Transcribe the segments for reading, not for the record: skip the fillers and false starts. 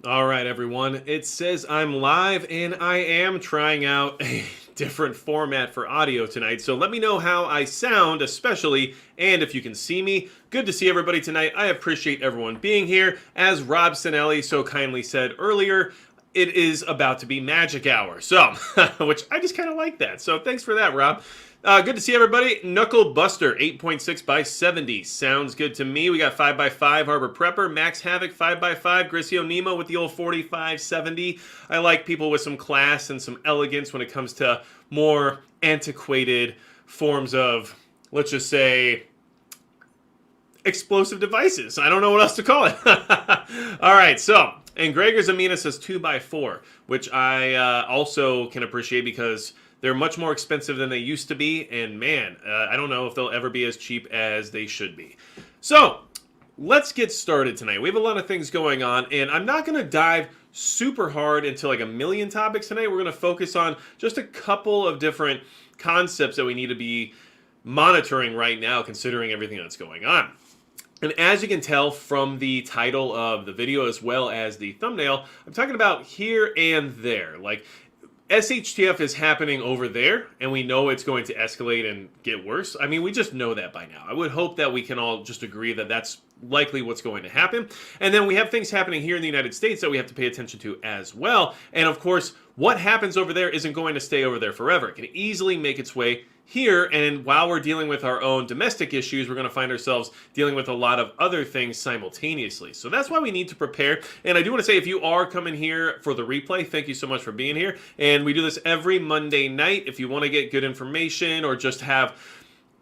All right, everyone. It says I'm live, and I am trying out a different format for audio tonight. So let me know how I sound, especially, and if you can see me. Good to see everybody tonight. I appreciate everyone being here. As Rob Sinelli so kindly said earlier, it is about to be magic hour. So, which I just kind of like that. So thanks for that, Rob. Good to see everybody. Knuckle Buster, 8.6 by 70. Sounds good to me. We got 5 by 5 Harbor Prepper, Max Havoc, 5 by 5 Grisio Nemo with the old 4570. I like people with some class and some elegance when it comes to more antiquated forms of, let's just say, explosive devices. I don't know what else to call it. All right, so, and Gregor's Amina says 2 by 4, which I also can appreciate because they're much more expensive than they used to be, and man, I don't know if they'll ever be as cheap as they should be. So, let's get started tonight. We have a lot of things going on, and I'm not going to dive super hard into like a million topics tonight. We're going to focus on just a couple of different concepts that we need to be monitoring right now, considering everything that's going on. And as you can tell from the title of the video as well as the thumbnail, I'm talking about here and there. Like, SHTF is happening over there, and we know it's going to escalate and get worse. I mean, we just know that by now. I would hope that we can all just agree that that's likely what's going to happen. And then we have things happening here in the United States that we have to pay attention to as well. And of course, what happens over there isn't going to stay over there forever. It can easily make its way here, and while we're dealing with our own domestic issues, we're going to find ourselves dealing with a lot of other things simultaneously. So that's why we need to prepare. And I do want to say, if you are coming here for the replay, thank you so much for being here. And we do this every Monday night. If you want to get good information or just have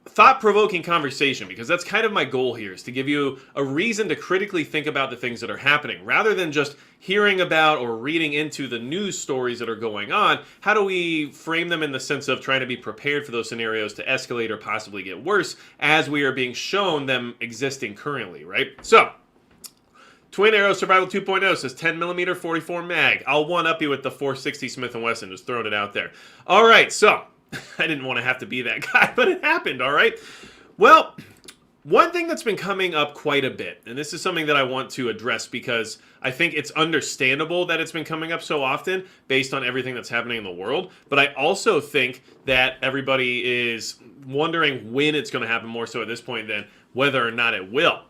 thought-provoking conversation, because that's kind of my goal here, is to give you a reason to critically think about the things that are happening rather than just hearing about or reading into the news stories that are going on. How do we frame them in the sense of trying to be prepared for those scenarios to escalate or possibly get worse as we are being shown them existing currently, right? So, Twin Arrow Survival 2.0 says 10mm 44 mag. I'll one-up you with the 460 Smith & Wesson, just throwing it out there. All right, so I didn't want to have to be that guy, but it happened, all right? Well, one thing that's been coming up quite a bit, and this is something that I want to address because I think it's understandable that it's been coming up so often based on everything that's happening in the world, but I also think that everybody is wondering when it's going to happen more so at this point than whether or not it will.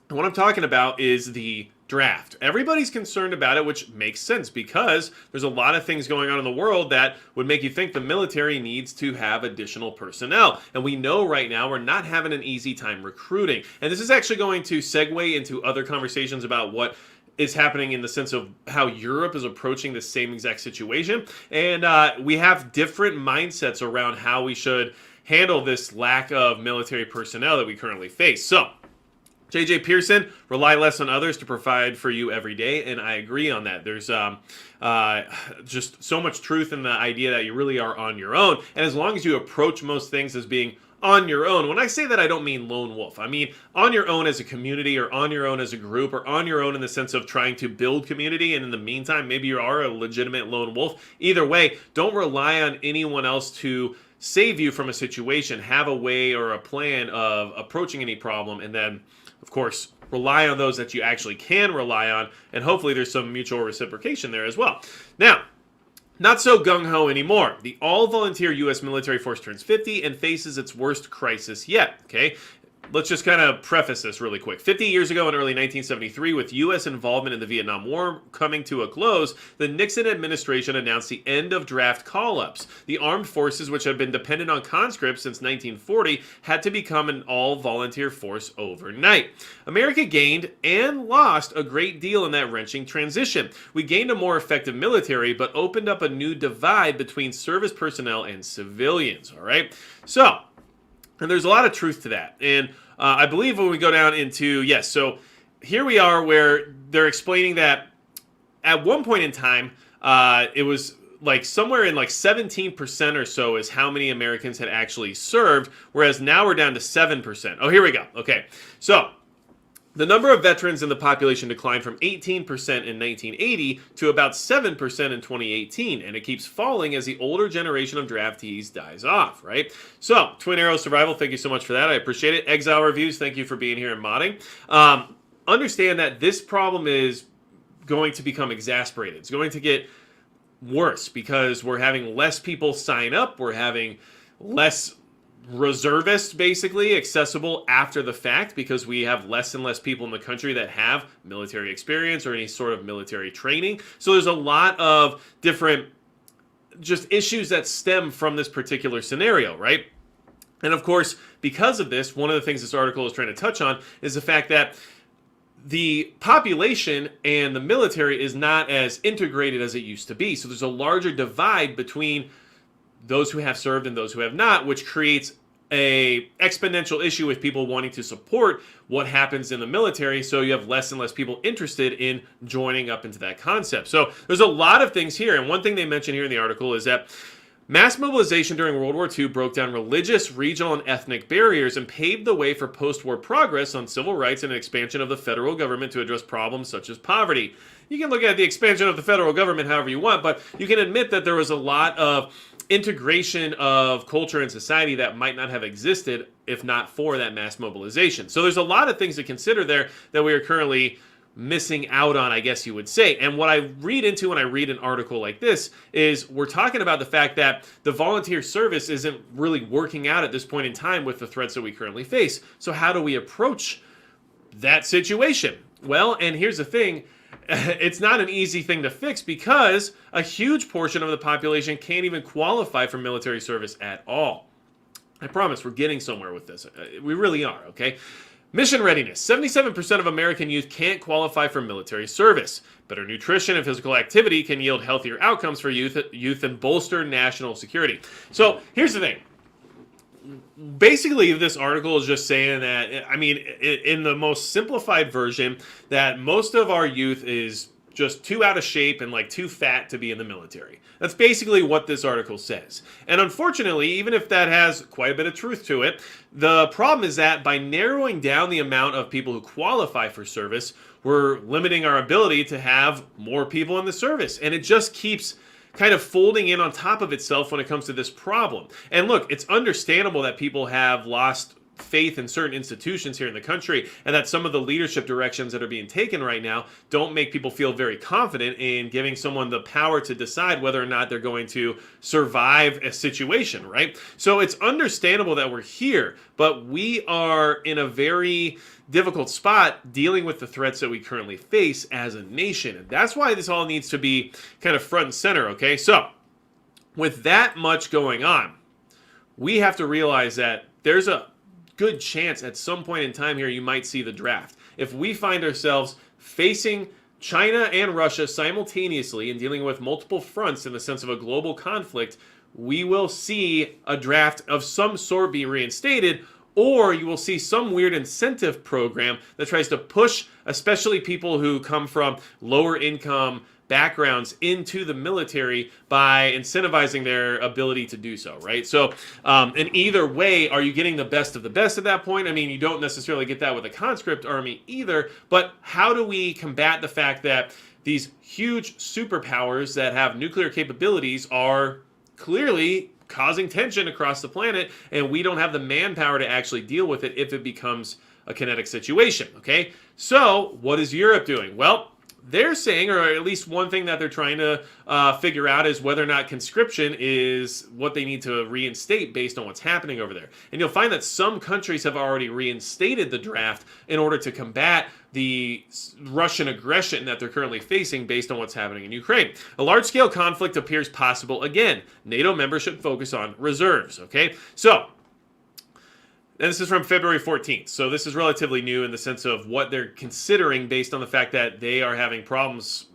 And what I'm talking about is the draft. Everybody's concerned about it, which makes sense because there's a lot of things going on in the world that would make you think the military needs to have additional personnel. And we know right now we're not having an easy time recruiting. And this is actually going to segue into other conversations about what is happening in the sense of how Europe is approaching the same exact situation. And we have different mindsets around how we should handle this lack of military personnel that we currently face. So, JJ Pearson, rely less on others to provide for you every day, and I agree on that. There's just so much truth in the idea that you really are on your own, and as long as you approach most things as being on your own, when I say that, I don't mean lone wolf. I mean on your own as a community, or on your own as a group, or on your own in the sense of trying to build community, and in the meantime, maybe you are a legitimate lone wolf. Either way, don't rely on anyone else to save you from a situation. Have a way or a plan of approaching any problem, and then of course, rely on those that you actually can rely on, and hopefully there's some mutual reciprocation there as well. Now, not so gung-ho anymore. The all-volunteer U.S. military force turns 50 and faces its worst crisis yet, okay? Let's just kind of preface this really quick. 50 years ago in early 1973, with U.S. involvement in the Vietnam War coming to a close, the Nixon administration announced the end of draft call-ups. The armed forces, which had been dependent on conscripts since 1940, had to become an all-volunteer force overnight. America gained and lost a great deal in that wrenching transition. We gained a more effective military, but opened up a new divide between service personnel and civilians, all right? So, and there's a lot of truth to that. And I believe when we go down into, yes, so here we are where they're explaining that at one point in time, it was like somewhere in like 17% or so is how many Americans had actually served, whereas now we're down to 7%. Oh, here we go. Okay, so the number of veterans in the population declined from 18% in 1980 to about 7% in 2018, and it keeps falling as the older generation of draftees dies off, right? So, Twin Arrow Survival, thank you so much for that. I appreciate it. Exile Reviews, thank you for being here and modding. Understand that this problem is going to become exasperated. It's going to get worse because we're having less people sign up. We're having less reservists basically accessible after the fact because we have less and less people in the country that have military experience or any sort of military training. So there's a lot of different just issues that stem from this particular scenario, right? And of course, because of this, one of the things this article is trying to touch on is the fact that the population and the military is not as integrated as it used to be. So there's a larger divide between those who have served and those who have not, which creates a exponential issue with people wanting to support what happens in the military. So you have less and less people interested in joining up into that concept. So there's a lot of things here. And one thing they mention here in the article is that mass mobilization during World War II broke down religious, regional, and ethnic barriers and paved the way for post-war progress on civil rights and an expansion of the federal government to address problems such as poverty. You can look at the expansion of the federal government however you want, but you can admit that there was a lot of integration of culture and society that might not have existed if not for that mass mobilization. So there's a lot of things to consider there that we are currently missing out on, I guess you would say. And what I read into when I read an article like this is we're talking about the fact that the volunteer service isn't really working out at this point in time with the threats that we currently face. So how do we approach that situation? Well, and here's the thing. It's not an easy thing to fix because a huge portion of the population can't even qualify for military service at all. I promise we're getting somewhere with this. We really are, okay? Mission readiness. 77% of American youth can't qualify for military service. Better nutrition and physical activity can yield healthier outcomes for youth and bolster national security. So here's the thing. Basically, this article is just saying that, I mean, in the most simplified version, that most of our youth is just too out of shape and like too fat to be in the military. That's basically what this article says. And unfortunately, even if that has quite a bit of truth to it, the problem is that by narrowing down the amount of people who qualify for service, we're limiting our ability to have more people in the service. And it just keeps kind of folding in on top of itself when it comes to this problem. And look, it's understandable that people have lost faith in certain institutions here in the country and that some of the leadership directions that are being taken right now don't make people feel very confident in giving someone the power to decide whether or not they're going to survive a situation, right? So it's understandable that we're here, but we are in a very difficult spot dealing with the threats that we currently face as a nation. And that's why this all needs to be kind of front and center, okay? So with that much going on, we have to realize that there's a good chance at some point in time here you might see the draft. If we find ourselves facing China and Russia simultaneously and dealing with multiple fronts in the sense of a global conflict, we will see a draft of some sort be reinstated, or you will see some weird incentive program that tries to push especially people who come from lower income backgrounds into the military by incentivizing their ability to do so, right? So in either way, are you getting the best of the best at that point? I mean, you don't necessarily get that with a conscript army either, but how do we combat the fact that these huge superpowers that have nuclear capabilities are clearly causing tension across the planet, and we don't have the manpower to actually deal with it if it becomes a kinetic situation, okay? So what is Europe doing? Well, they're saying, or at least one thing that they're trying to figure out is whether or not conscription is what they need to reinstate based on what's happening over there. And you'll find that some countries have already reinstated the draft in order to combat the Russian aggression that they're currently facing based on what's happening in Ukraine. A large-scale conflict appears possible again. NATO members should focus on reserves, okay? So, and this is from February 14th, so this is relatively new in the sense of what they're considering based on the fact that they are having problems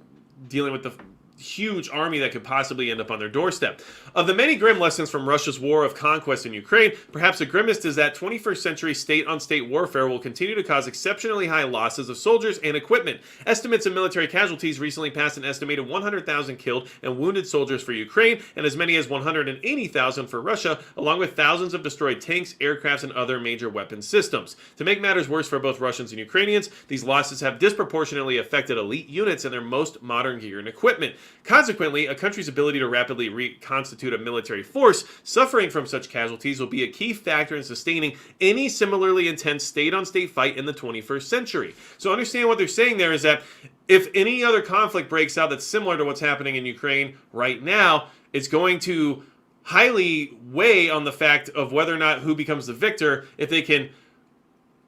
dealing with the huge army that could possibly end up on their doorstep. Of the many grim lessons from Russia's war of conquest in Ukraine, perhaps the grimmest is that 21st century state-on-state warfare will continue to cause exceptionally high losses of soldiers and equipment. Estimates of military casualties recently passed an estimated 100,000 killed and wounded soldiers for Ukraine and as many as 180,000 for Russia, along with thousands of destroyed tanks, aircrafts, and other major weapon systems. To make matters worse for both Russians and Ukrainians, these losses have disproportionately affected elite units and their most modern gear and equipment. Consequently, a country's ability to rapidly reconstitute a military force suffering from such casualties will be a key factor in sustaining any similarly intense state-on-state fight in the 21st century. So understand what they're saying there is that if any other conflict breaks out that's similar to what's happening in Ukraine right now, it's going to highly weigh on the fact of whether or not who becomes the victor if they can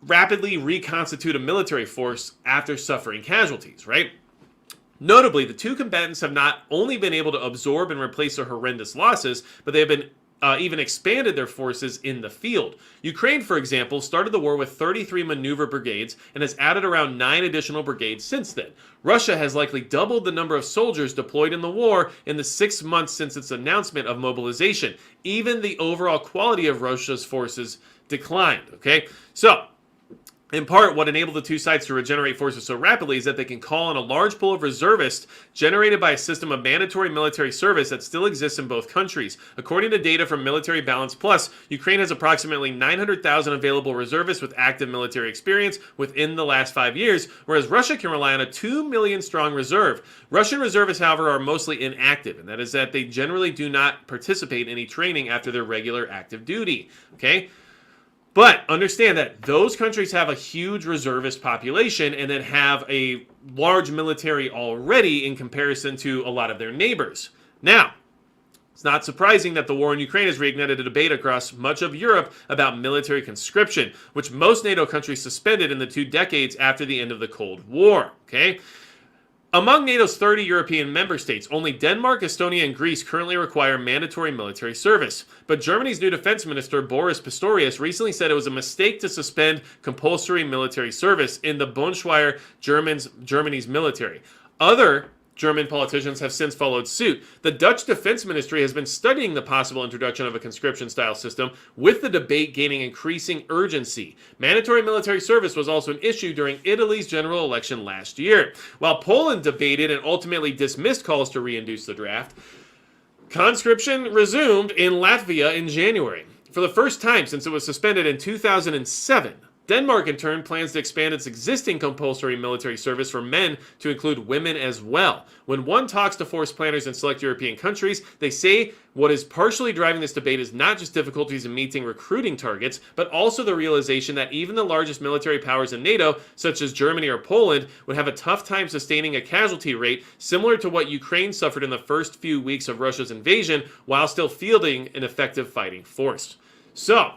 rapidly reconstitute a military force after suffering casualties, right? Notably, the two combatants have not only been able to absorb and replace their horrendous losses, but they have been even expanded their forces in the field. Ukraine, for example, started the war with 33 maneuver brigades and has added around 9 additional brigades since then. Russia has likely doubled the number of soldiers deployed in the war in the 6 months since its announcement of mobilization. Even the overall quality of Russia's forces declined, okay? So, in part, what enabled the two sides to regenerate forces so rapidly is that they can call on a large pool of reservists generated by a system of mandatory military service that still exists in both countries. According to data from Military Balance Plus, Ukraine has approximately 900,000 available reservists with active military experience within the last 5 years, whereas Russia can rely on a 2 million strong reserve. Russian reservists, however, are mostly inactive, and that is that they generally do not participate in any training after their regular active duty. Okay? But understand that those countries have a huge reservist population and then have a large military already in comparison to a lot of their neighbors. Now, it's not surprising that the war in Ukraine has reignited a debate across much of Europe about military conscription, which most NATO countries suspended in the 2 decades after the end of the Cold War. Okay? Among NATO's 30 European member states, only Denmark, Estonia, and Greece currently require mandatory military service. But Germany's new defense minister, Boris Pistorius, recently said it was a mistake to suspend compulsory military service in the Bundeswehr, Germany's military. Other German politicians have since followed suit. The Dutch Defense Ministry has been studying the possible introduction of a conscription-style system, with the debate gaining increasing urgency. Mandatory military service was also an issue during Italy's general election last year. While Poland debated and ultimately dismissed calls to reintroduce the draft, conscription resumed in Latvia in January. For the first time since it was suspended in 2007, Denmark, in turn, plans to expand its existing compulsory military service for men to include women as well. When one talks to force planners in select European countries, they say what is partially driving this debate is not just difficulties in meeting recruiting targets, but also the realization that even the largest military powers in NATO, such as Germany or Poland, would have a tough time sustaining a casualty rate similar to what Ukraine suffered in the first few weeks of Russia's invasion, while still fielding an effective fighting force. So,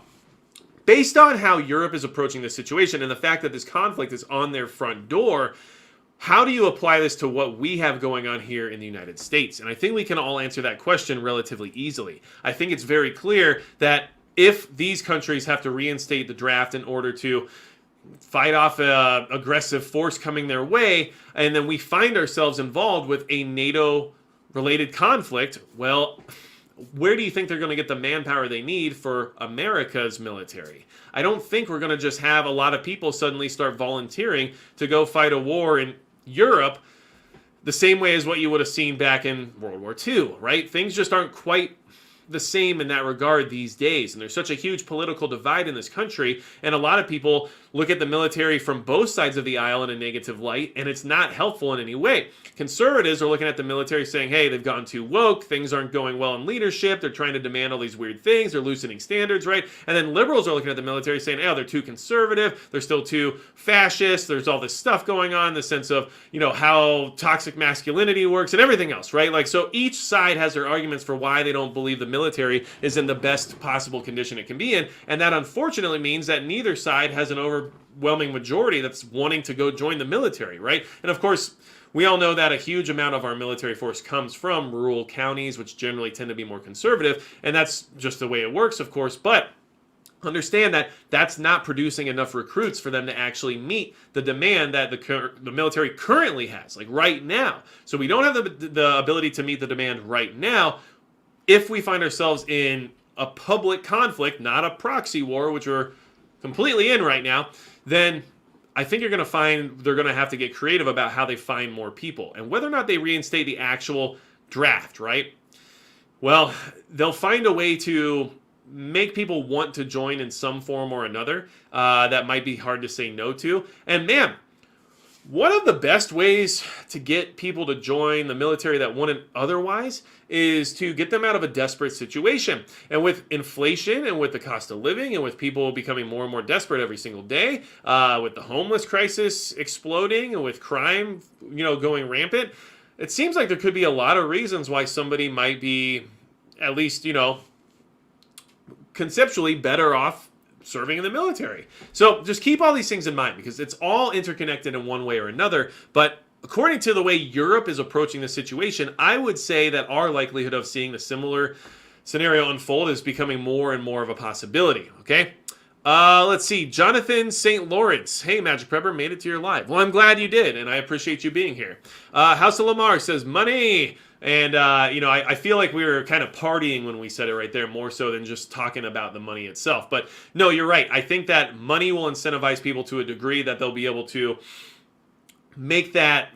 based on how Europe is approaching this situation and the fact that this conflict is on their front door, how do you apply this to what we have going on here in the United States? And I think we can all answer that question relatively easily. I think it's very clear that if these countries have to reinstate the draft in order to fight off an aggressive force coming their way, and then we find ourselves involved with a NATO-related conflict, well, where do you think they're going to get the manpower they need for America's military? I don't think we're going to just have a lot of people suddenly start volunteering to go fight a war in Europe the same way as what you would have seen back in World War II, right? Things just aren't quite the same in that regard these days. And there's such a huge political divide in this country, and a lot of people look at the military from both sides of the aisle in a negative light, and it's not helpful in any way. Conservatives are looking at the military saying, hey, they've gone too woke, things aren't going well in leadership, they're trying to demand all these weird things, they're loosening standards, right? And then liberals are looking at the military saying, oh, they're too conservative, they're still too fascist, there's all this stuff going on, the sense of, how toxic masculinity works and everything else, right? Like, so each side has their arguments for why they don't believe the military is in the best possible condition it can be in, and that unfortunately means that neither side has an overwhelming majority that's wanting to go join the military, right? And of course, we all know that a huge amount of our military force comes from rural counties, which generally tend to be more conservative, and that's just the way it works, of course, but understand that that's not producing enough recruits for them to actually meet the demand that the military currently has, like right now. So we don't have the ability to meet the demand right now. If we find ourselves in a public conflict, not a proxy war, which we're completely in right now, then I think you're going to find they're going to have to get creative about how they find more people. And whether or not they reinstate the actual draft, right? Well, they'll find a way to make people want to join in some form or another. That might be hard to say no to. And man, One of the best ways to get people to join the military that wouldn't otherwise is to get them out of a desperate situation. And with inflation and with the cost of living and with people becoming more and more desperate every single day, with the homeless crisis exploding and with crime, going rampant, it seems like there could be a lot of reasons why somebody might be at least, conceptually better off serving in the military. So just keep all these things in mind because it's all interconnected in one way or another. But according to the way Europe is approaching the situation, I would say that our likelihood of seeing the similar scenario unfold is becoming more and more of a possibility. Okay. Let's see. Jonathan St. Lawrence. Hey, Magic Prepper, made it to your live. Well, I'm glad you did, and I appreciate you being here. House of Lamar says, money. And, I feel like we were kind of partying when we said it right there, more so than just talking about the money itself. But no, you're right. I think that money will incentivize people to a degree that they'll be able to make that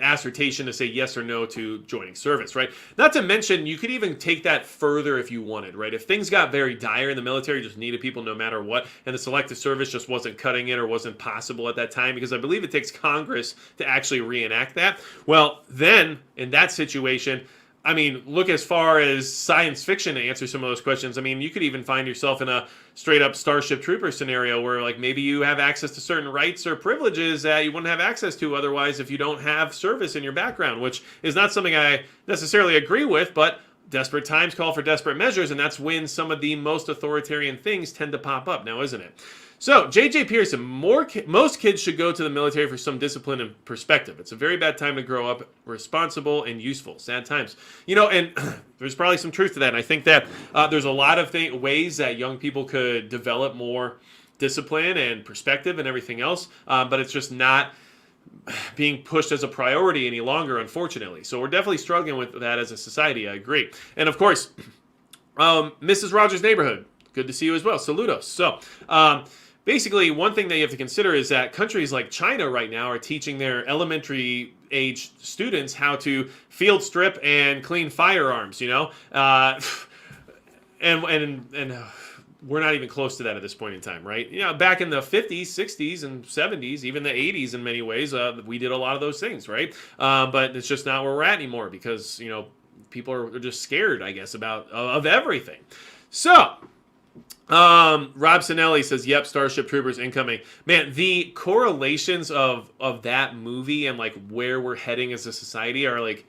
assertion to say yes or no to joining service, right? Not to mention, you could even take that further if you wanted, right? If things got very dire in the military, just needed people no matter what, and the selective service just wasn't cutting it or wasn't possible at that time, because I believe it takes Congress to actually reenact that. Well, then, in that situation, I mean, look as far as science fiction to answer some of those questions. I mean, you could even find yourself in a straight up Starship Trooper scenario where like maybe you have access to certain rights or privileges that you wouldn't have access to otherwise if you don't have service in your background, which is not something I necessarily agree with, but desperate times call for desperate measures, and that's when some of the most authoritarian things tend to pop up now, isn't it? So, J.J. Pearson, most kids should go to the military for some discipline and perspective. It's a very bad time to grow up responsible and useful. Sad times. And there's probably some truth to that. And I think that there's a lot of ways that young people could develop more discipline and perspective and everything else, but it's just not being pushed as a priority any longer, unfortunately. So we're definitely struggling with that as a society, I agree. And of course, Mrs. Rogers' Neighborhood, good to see you as well. Saludos. So, basically, one thing that you have to consider is that countries like China right now are teaching their elementary age students how to field strip and clean firearms, and we're not even close to that at this point in time, right? Back in the 50s, 60s, and 70s, even the 80s in many ways, we did a lot of those things, right? But it's just not where we're at anymore because, people are just scared, I guess, of everything. So, Rob Sinelli says, yep, Starship Troopers incoming. Man, the correlations of that movie and like where we're heading as a society are like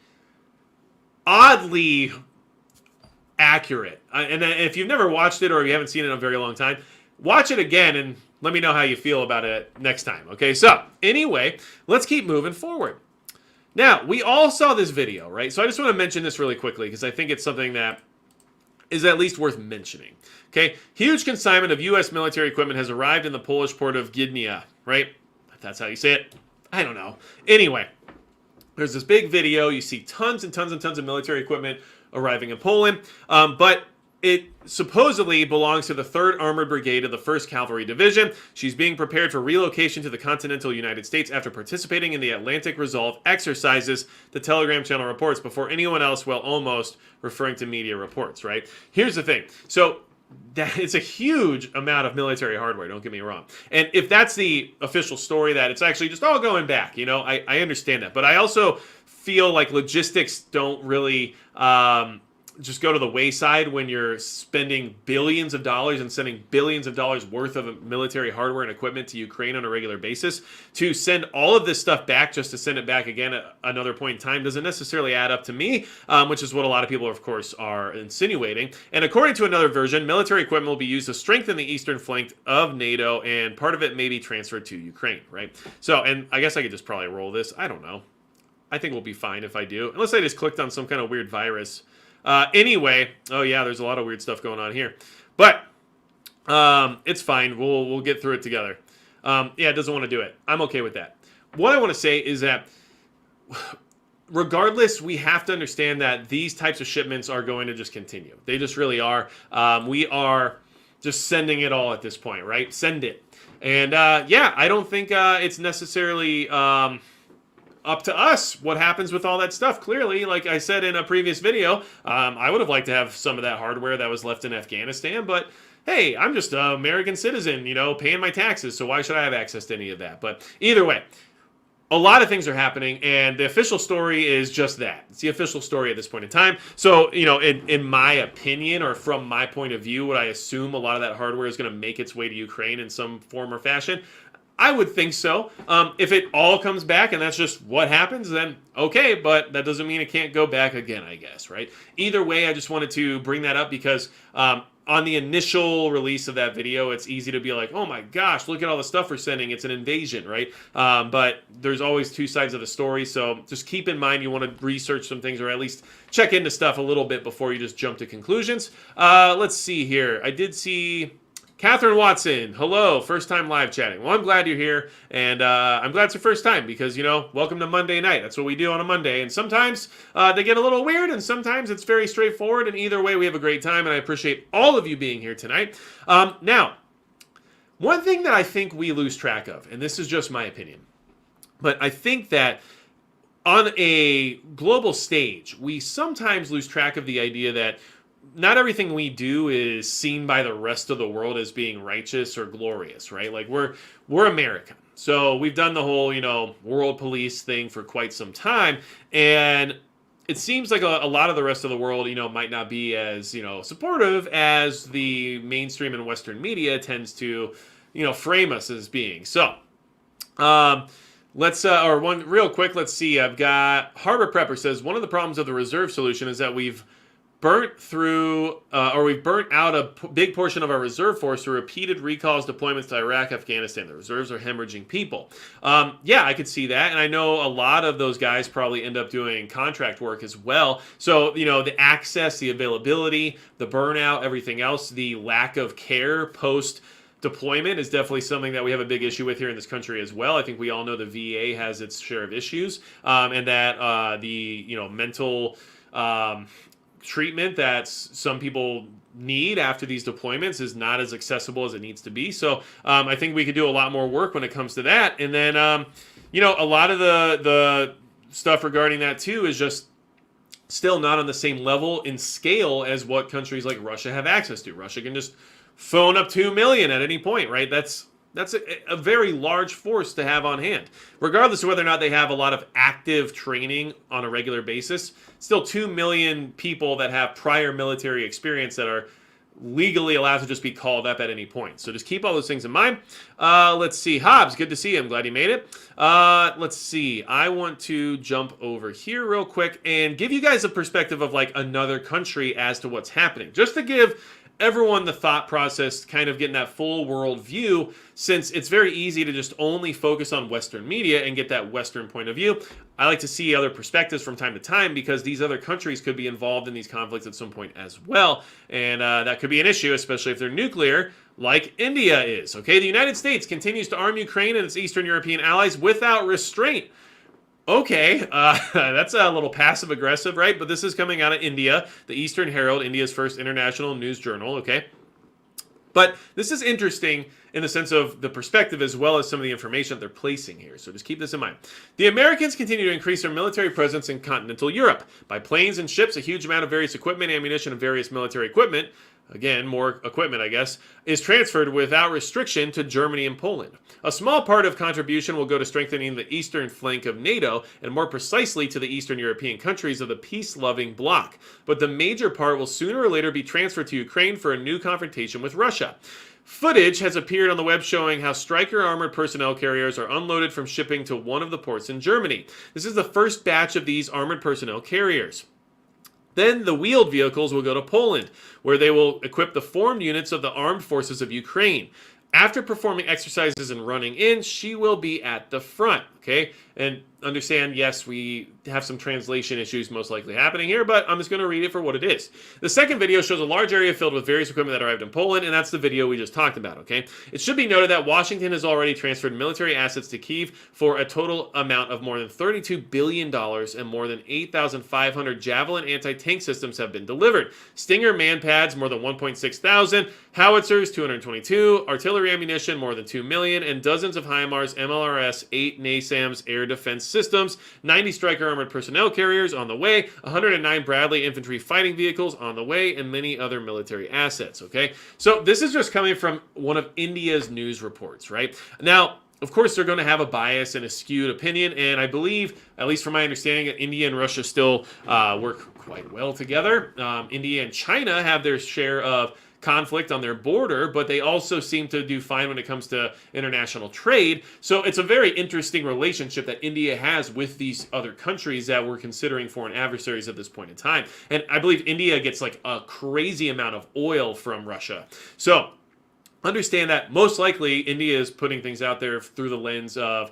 oddly accurate. And if you've never watched it or you haven't seen it in a very long time, watch it again and let me know how you feel about it next time. Okay, so anyway, let's keep moving forward. Now, we all saw this video, right? So I just want to mention this really quickly because I think it's something that is at least worth mentioning. Okay, huge consignment of U.S. military equipment has arrived in the Polish port of Gdynia, right? If that's how you say it. I don't know. Anyway, there's this big video. You see tons and tons and tons of military equipment arriving in Poland, but it supposedly belongs to the 3rd Armored Brigade of the 1st Cavalry Division. She's being prepared for relocation to the continental United States after participating in the Atlantic Resolve exercises, the Telegram channel reports, before anyone else, well, almost referring to media reports, right? Here's the thing. So, it's a huge amount of military hardware, don't get me wrong. And if that's the official story, that it's actually just all going back, I understand that. But I also feel like logistics don't really just go to the wayside when you're spending billions of dollars and sending billions of dollars worth of military hardware and equipment to Ukraine on a regular basis. To send all of this stuff back just to send it back again at another point in time doesn't necessarily add up to me, which is what a lot of people, of course, are insinuating. And according to another version, military equipment will be used to strengthen the eastern flank of NATO, and part of it may be transferred to Ukraine, right? So, and I guess I could just probably roll this. I don't know. I think we'll be fine if I do, unless I just clicked on some kind of weird virus. Anyway, oh yeah, there's a lot of weird stuff going on here, but it's fine. We'll get through it together. Yeah, it doesn't want to do it. I'm okay with that. What I want to say is that regardless, we have to understand that these types of shipments are going to just continue. They just really are. We are just sending it all at this point, right? Send it. And yeah, I don't think it's necessarily up to us what happens with all that stuff. Clearly, like I said in a previous video, I would have liked to have some of that hardware that was left in Afghanistan, but hey, I'm just an American citizen, paying my taxes, so why should I have access to any of that? But either way, a lot of things are happening, and the official story is just that. It's the official story at this point in time. So, in my opinion, or from my point of view, would I assume a lot of that hardware is going to make its way to Ukraine in some form or fashion? I would think so. If it all comes back and that's just what happens, then okay, but that doesn't mean it can't go back again, I guess, right? Either way, I just wanted to bring that up because on the initial release of that video, it's easy to be like, oh my gosh, look at all the stuff we're sending. It's an invasion, right? But there's always two sides of the story, so just keep in mind you want to research some things or at least check into stuff a little bit before you just jump to conclusions. Let's see here. I did see... Catherine Watson, hello, first time live chatting. Well, I'm glad you're here, and I'm glad it's your first time because, welcome to Monday night. That's what we do on a Monday, and sometimes they get a little weird, and sometimes it's very straightforward, and either way, we have a great time, and I appreciate all of you being here tonight. Now, one thing that I think we lose track of, and this is just my opinion, but I think that on a global stage, we sometimes lose track of the idea that not everything we do is seen by the rest of the world as being righteous or glorious, right? Like we're American. So we've done the whole, world police thing for quite some time. And it seems like a lot of the rest of the world, might not be as, supportive as the mainstream and Western media tends to, frame us as being. So, let's see. I've got Harbor Prepper says, one of the problems of the reserve solution is that we've burnt out a big portion of our reserve force through repeated recalls, deployments to Iraq, Afghanistan. The reserves are hemorrhaging people. Yeah, I could see that. And I know a lot of those guys probably end up doing contract work as well. So, the access, the availability, the burnout, everything else, the lack of care post deployment is definitely something that we have a big issue with here in this country as well. I think we all know the VA has its share of issues, and that the mental treatment that some people need after these deployments is not as accessible as it needs to be. So I think we could do a lot more work when it comes to that. And then, a lot of the stuff regarding that too is just still not on the same level in scale as what countries like Russia have access to. Russia can just phone up 2 million at any point, right? That's a very large force to have on hand. Regardless of whether or not they have a lot of active training on a regular basis, still 2 million people that have prior military experience that are legally allowed to just be called up at any point. So just keep all those things in mind. Let's see. Hobbs, good to see you. I'm glad you made it. Let's see. I want to jump over here real quick and give you guys a perspective of like another country as to what's happening. Just to give everyone the thought process, kind of getting that full world view, since it's very easy to just only focus on Western media and get that Western point of view. I like to see other perspectives from time to time because these other countries could be involved in these conflicts at some point as well. And that could be an issue, especially if they're nuclear, like India is. Okay, the United States continues to arm Ukraine and its Eastern European allies without restraint. Okay, that's a little passive-aggressive, right? But this is coming out of India, the Eastern Herald, India's first international news journal, okay? But this is interesting in the sense of the perspective as well as some of the information that they're placing here. So just keep this in mind. The Americans continue to increase their military presence in continental Europe. By planes and ships, a huge amount of various equipment, ammunition, and various military equipment, again, more equipment, I guess, is transferred without restriction to Germany and Poland. A small part of contribution will go to strengthening the eastern flank of NATO, and more precisely to the Eastern European countries of the peace-loving bloc. But the major part will sooner or later be transferred to Ukraine for a new confrontation with Russia. Footage has appeared on the web showing how Stryker armored personnel carriers are unloaded from shipping to one of the ports in Germany. This is the first batch of these armored personnel carriers. Then the wheeled vehicles will go to Poland, where they will equip the formed units of the armed forces of Ukraine. After performing exercises and running in, she will be at the front, okay? And understand, yes, we have some translation issues most likely happening here, but I'm just going to read it for what it is. The second video shows a large area filled with various equipment that arrived in Poland, and that's the video we just talked about, okay? It should be noted that Washington has already transferred military assets to Kyiv for a total amount of more than $32 billion, and more than 8,500 Javelin anti-tank systems have been delivered. Stinger man-pads, more than 1.6 thousand, howitzers, 222, artillery ammunition, more than 2 million, and dozens of HIMARS, MLRS, 8 NASAMS air defense systems, 90 Stryker armored personnel carriers on the way, 109 Bradley infantry fighting vehicles on the way, and many other military assets, okay? So this is just coming from one of India's news reports, right? Now, of course, they're going to have a bias and a skewed opinion, and I believe, at least from my understanding, that India and Russia still work quite well together. India and China have their share of conflict on their border, but they also seem to do fine when it comes to international trade. So it's a very interesting relationship that India has with these other countries that we're considering foreign adversaries at this point in time. And I believe India gets like a crazy amount of oil from Russia. So understand that most likely India is putting things out there through the lens of,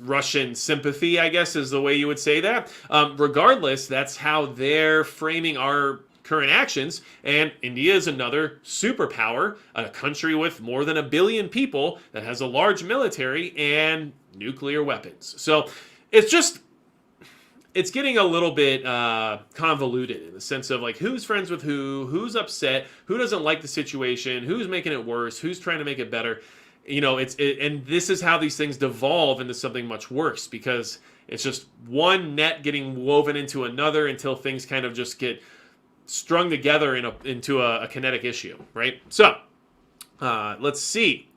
Russian sympathy, I guess is the way you would say that. Regardless, that's how they're framing our current actions, and India is another superpower, a country with more than 1 billion people that has a large military and nuclear weapons. So it's getting a little bit convoluted in the sense of like who's friends with who's upset, who doesn't like the situation, who's making it worse, who's trying to make it better. And this is how these things devolve into something much worse, because it's just one net getting woven into another until things kind of just get strung together into a kinetic issue, right? So, let's see.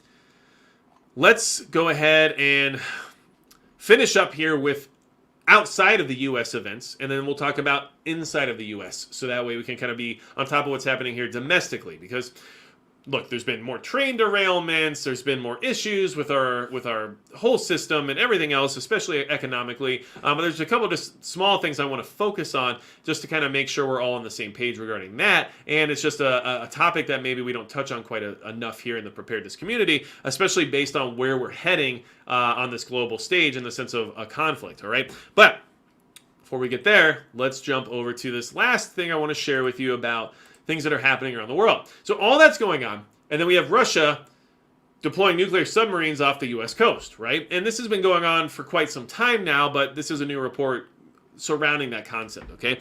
Let's go ahead and finish up here with outside of the U.S. events, and then we'll talk about inside of the U.S. So that way we can kind of be on top of what's happening here domestically, because look, there's been more train derailments, there's been more issues with our whole system and everything else, especially economically. But there's a couple of just small things I want to focus on just to kind of make sure we're all on the same page regarding that. And it's just a topic that maybe we don't touch on quite enough here in the preparedness community, especially based on where we're heading on this global stage in the sense of a conflict, all right? But before we get there, let's jump over to this last thing I want to share with you about things that are happening around the world. So all that's going on, and then we have Russia deploying nuclear submarines off the U.S. coast, right? And this has been going on for quite some time now, but this is a new report surrounding that concept, okay?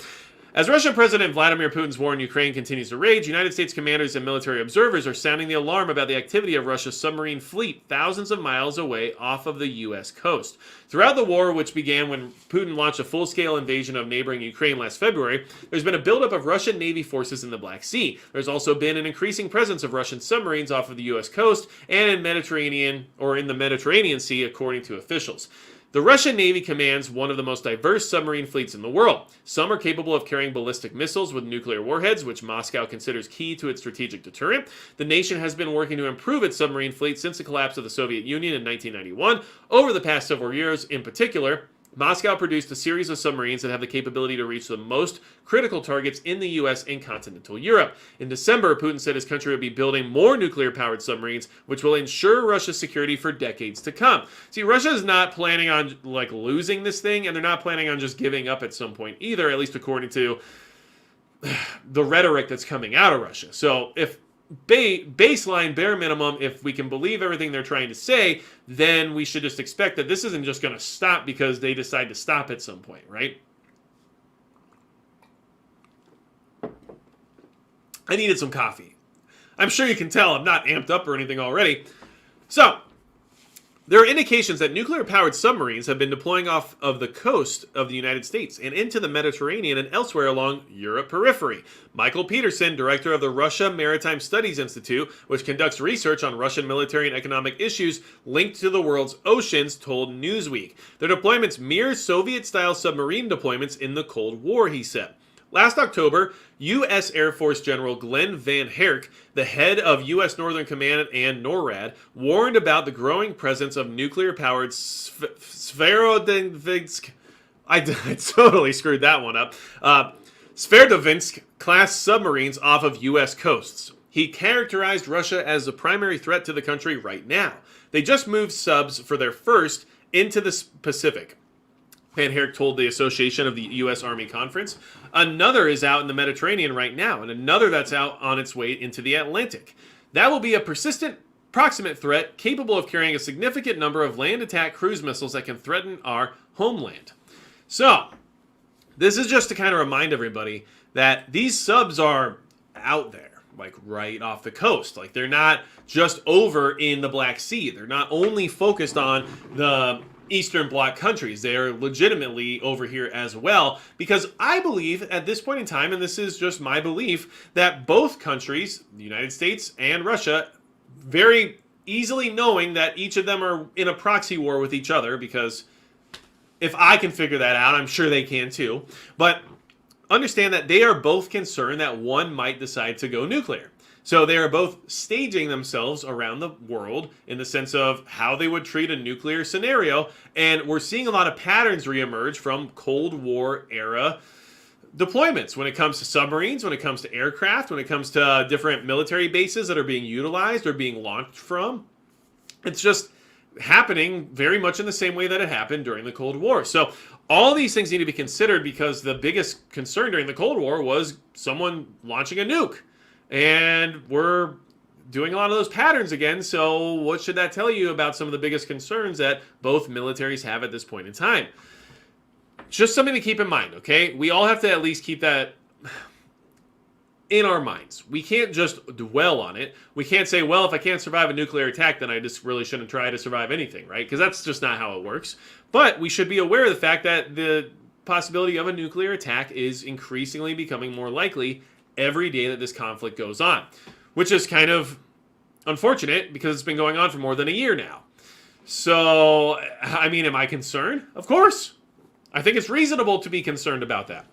As Russian President Vladimir Putin's war in Ukraine continues to rage, United States commanders and military observers are sounding the alarm about the activity of Russia's submarine fleet thousands of miles away off of the U.S. coast. Throughout the war, which began when Putin launched a full-scale invasion of neighboring Ukraine last February, there's been a buildup of Russian Navy forces in the Black Sea. There's also been an increasing presence of Russian submarines off of the U.S. coast and in the Mediterranean Sea, according to officials. The Russian Navy commands one of the most diverse submarine fleets in the world. Some are capable of carrying ballistic missiles with nuclear warheads, which Moscow considers key to its strategic deterrent. The nation has been working to improve its submarine fleet since the collapse of the Soviet Union in 1991. Over the past several years, in particular, Moscow produced a series of submarines that have the capability to reach the most critical targets in the U.S. and continental Europe. In December, Putin said his country would be building more nuclear-powered submarines, which will ensure Russia's security for decades to come. See, Russia is not planning on losing this thing, and they're not planning on just giving up at some point either, at least according to the rhetoric that's coming out of Russia. So if baseline, bare minimum, if we can believe everything they're trying to say, then we should just expect that this isn't just going to stop because they decide to stop at some point, right? I needed some coffee. I'm sure you can tell I'm not amped up or anything already. So, there are indications that nuclear-powered submarines have been deploying off of the coast of the United States and into the Mediterranean and elsewhere along Europe periphery. Michael Peterson, director of the Russia Maritime Studies Institute, which conducts research on Russian military and economic issues linked to the world's oceans, told Newsweek. Their deployments mirror Soviet-style submarine deployments in the Cold War, he said. Last October, U.S. Air Force General Glenn Van Herk, the head of U.S. Northern Command and NORAD, warned about the growing presence of nuclear-powered Sverdlovsk. I totally screwed that one up. Sverdlovsk-class submarines off of U.S. coasts. He characterized Russia as the primary threat to the country right now. They just moved subs for their first into the Pacific. Van Herk told the Association of the U.S. Army Conference. Another is out in the Mediterranean right now, and another that's out on its way into the Atlantic. That will be a persistent, proximate threat capable of carrying a significant number of land attack cruise missiles that can threaten our homeland. So, this is just to kind of remind everybody that these subs are out there, right off the coast. They're not just over in the Black Sea. They're not only focused on the Eastern Bloc countries. They are legitimately over here as well, because I believe at this point in time, and this is just my belief, that both countries, the United States and Russia, very easily knowing that each of them are in a proxy war with each other, because if I can figure that out, I'm sure they can too. But understand that they are both concerned that one might decide to go nuclear. So they are both staging themselves around the world in the sense of how they would treat a nuclear scenario. And we're seeing a lot of patterns reemerge from Cold War era deployments when it comes to submarines, when it comes to aircraft, when it comes to different military bases that are being utilized or being launched from. It's just happening very much in the same way that it happened during the Cold War. So all these things need to be considered, because the biggest concern during the Cold War was someone launching a nuke. And we're doing a lot of those patterns again. So what should that tell you about some of the biggest concerns that both militaries have at this point in time? Just something to keep in mind, okay? We all have to at least keep that in our minds. We can't just dwell on it. We can't say, well, if I can't survive a nuclear attack, then I just really shouldn't try to survive anything, right? Because that's just not how it works. But we should be aware of the fact that the possibility of a nuclear attack is increasingly becoming more likely every day that this conflict goes on, which is kind of unfortunate because it's been going on for more than a year now. So, I mean, am I concerned? Of course. I think it's reasonable to be concerned about that.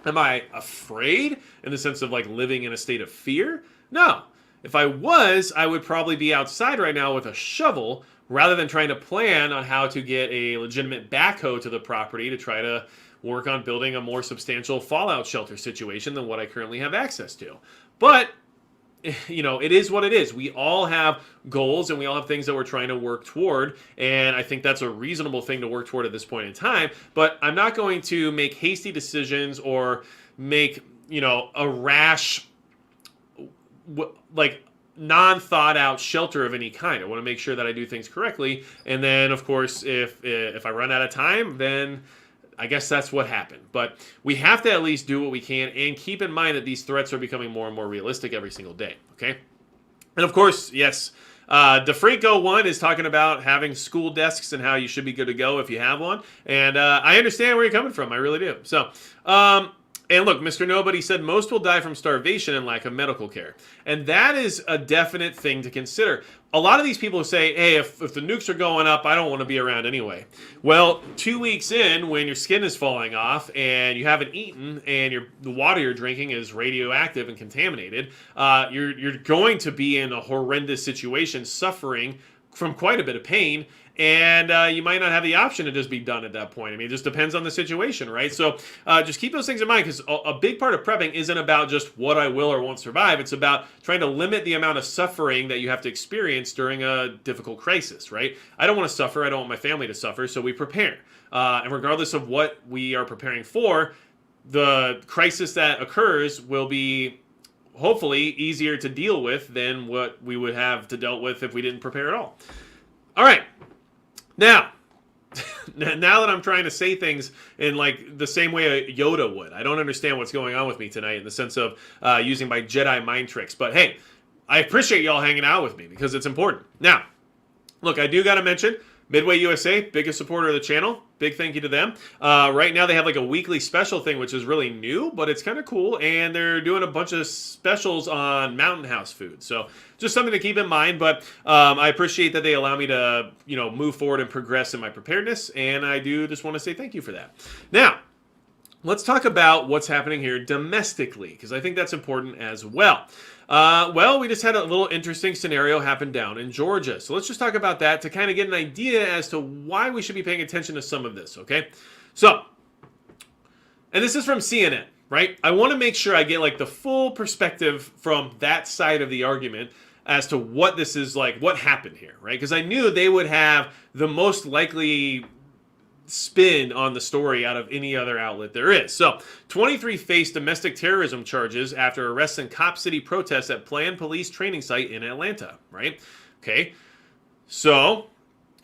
Am I afraid in the sense of like living in a state of fear? No. If I was, I would probably be outside right now with a shovel rather than trying to plan on how to get a legitimate backhoe to the property to try to work on building a more substantial fallout shelter situation than what I currently have access to. But, you know, it is what it is. We all have goals and we all have things that we're trying to work toward. And I think that's a reasonable thing to work toward at this point in time. But I'm not going to make hasty decisions or make, you know, a rash, like, non-thought out shelter of any kind. I want to make sure that I do things correctly. And then, of course, if I run out of time, then I guess that's what happened. But we have to at least do what we can and keep in mind that these threats are becoming more and more realistic every single day, okay? And of course, yes, DeFranco 1 is talking about having school desks and how you should be good to go if you have one. And I understand where you're coming from. I really do. So, and look, Mr. Nobody said most will die from starvation and lack of medical care. And that is a definite thing to consider. A lot of these people say, hey, if the nukes are going up, I don't want to be around anyway. Well, 2 weeks in, when your skin is falling off and you haven't eaten and the water you're drinking is radioactive and contaminated, you're going to be in a horrendous situation, suffering from quite a bit of pain. And you might not have the option to just be done at that point. I mean, it just depends on the situation, right? So just keep those things in mind, because a big part of prepping isn't about just what I will or won't survive. It's about trying to limit the amount of suffering that you have to experience during a difficult crisis, right? I don't want to suffer. I don't want my family to suffer, so we prepare. And regardless of what we are preparing for, the crisis that occurs will be hopefully easier to deal with than what we would have to deal with if we didn't prepare at all. All right. Now that I'm trying to say things in like the same way a Yoda would, I don't understand what's going on with me tonight in the sense of using my Jedi mind tricks. But hey, I appreciate y'all hanging out with me because it's important. Now, look, I do got to mention Midway USA, biggest supporter of the channel. Big thank you to them. Right now they have like a weekly special thing, which is really new, but it's kind of cool. And they're doing a bunch of specials on Mountain House food. So just something to keep in mind. But I appreciate that they allow me to, you know, move forward and progress in my preparedness. And I do just want to say thank you for that. Now, let's talk about what's happening here domestically, because I think that's important as well. Well, we just had a little interesting scenario happen down in Georgia. So let's just talk about that to kind of get an idea as to why we should be paying attention to some of this, okay? So, and this is from CNN, right? I want to make sure I get like the full perspective from that side of the argument as to what this is like, what happened here, right? Because I knew they would have the most likely spin on the story out of any other outlet there is. So, 23 faced domestic terrorism charges after arrests in Cop City protests at planned police training site in Atlanta, right? Okay, so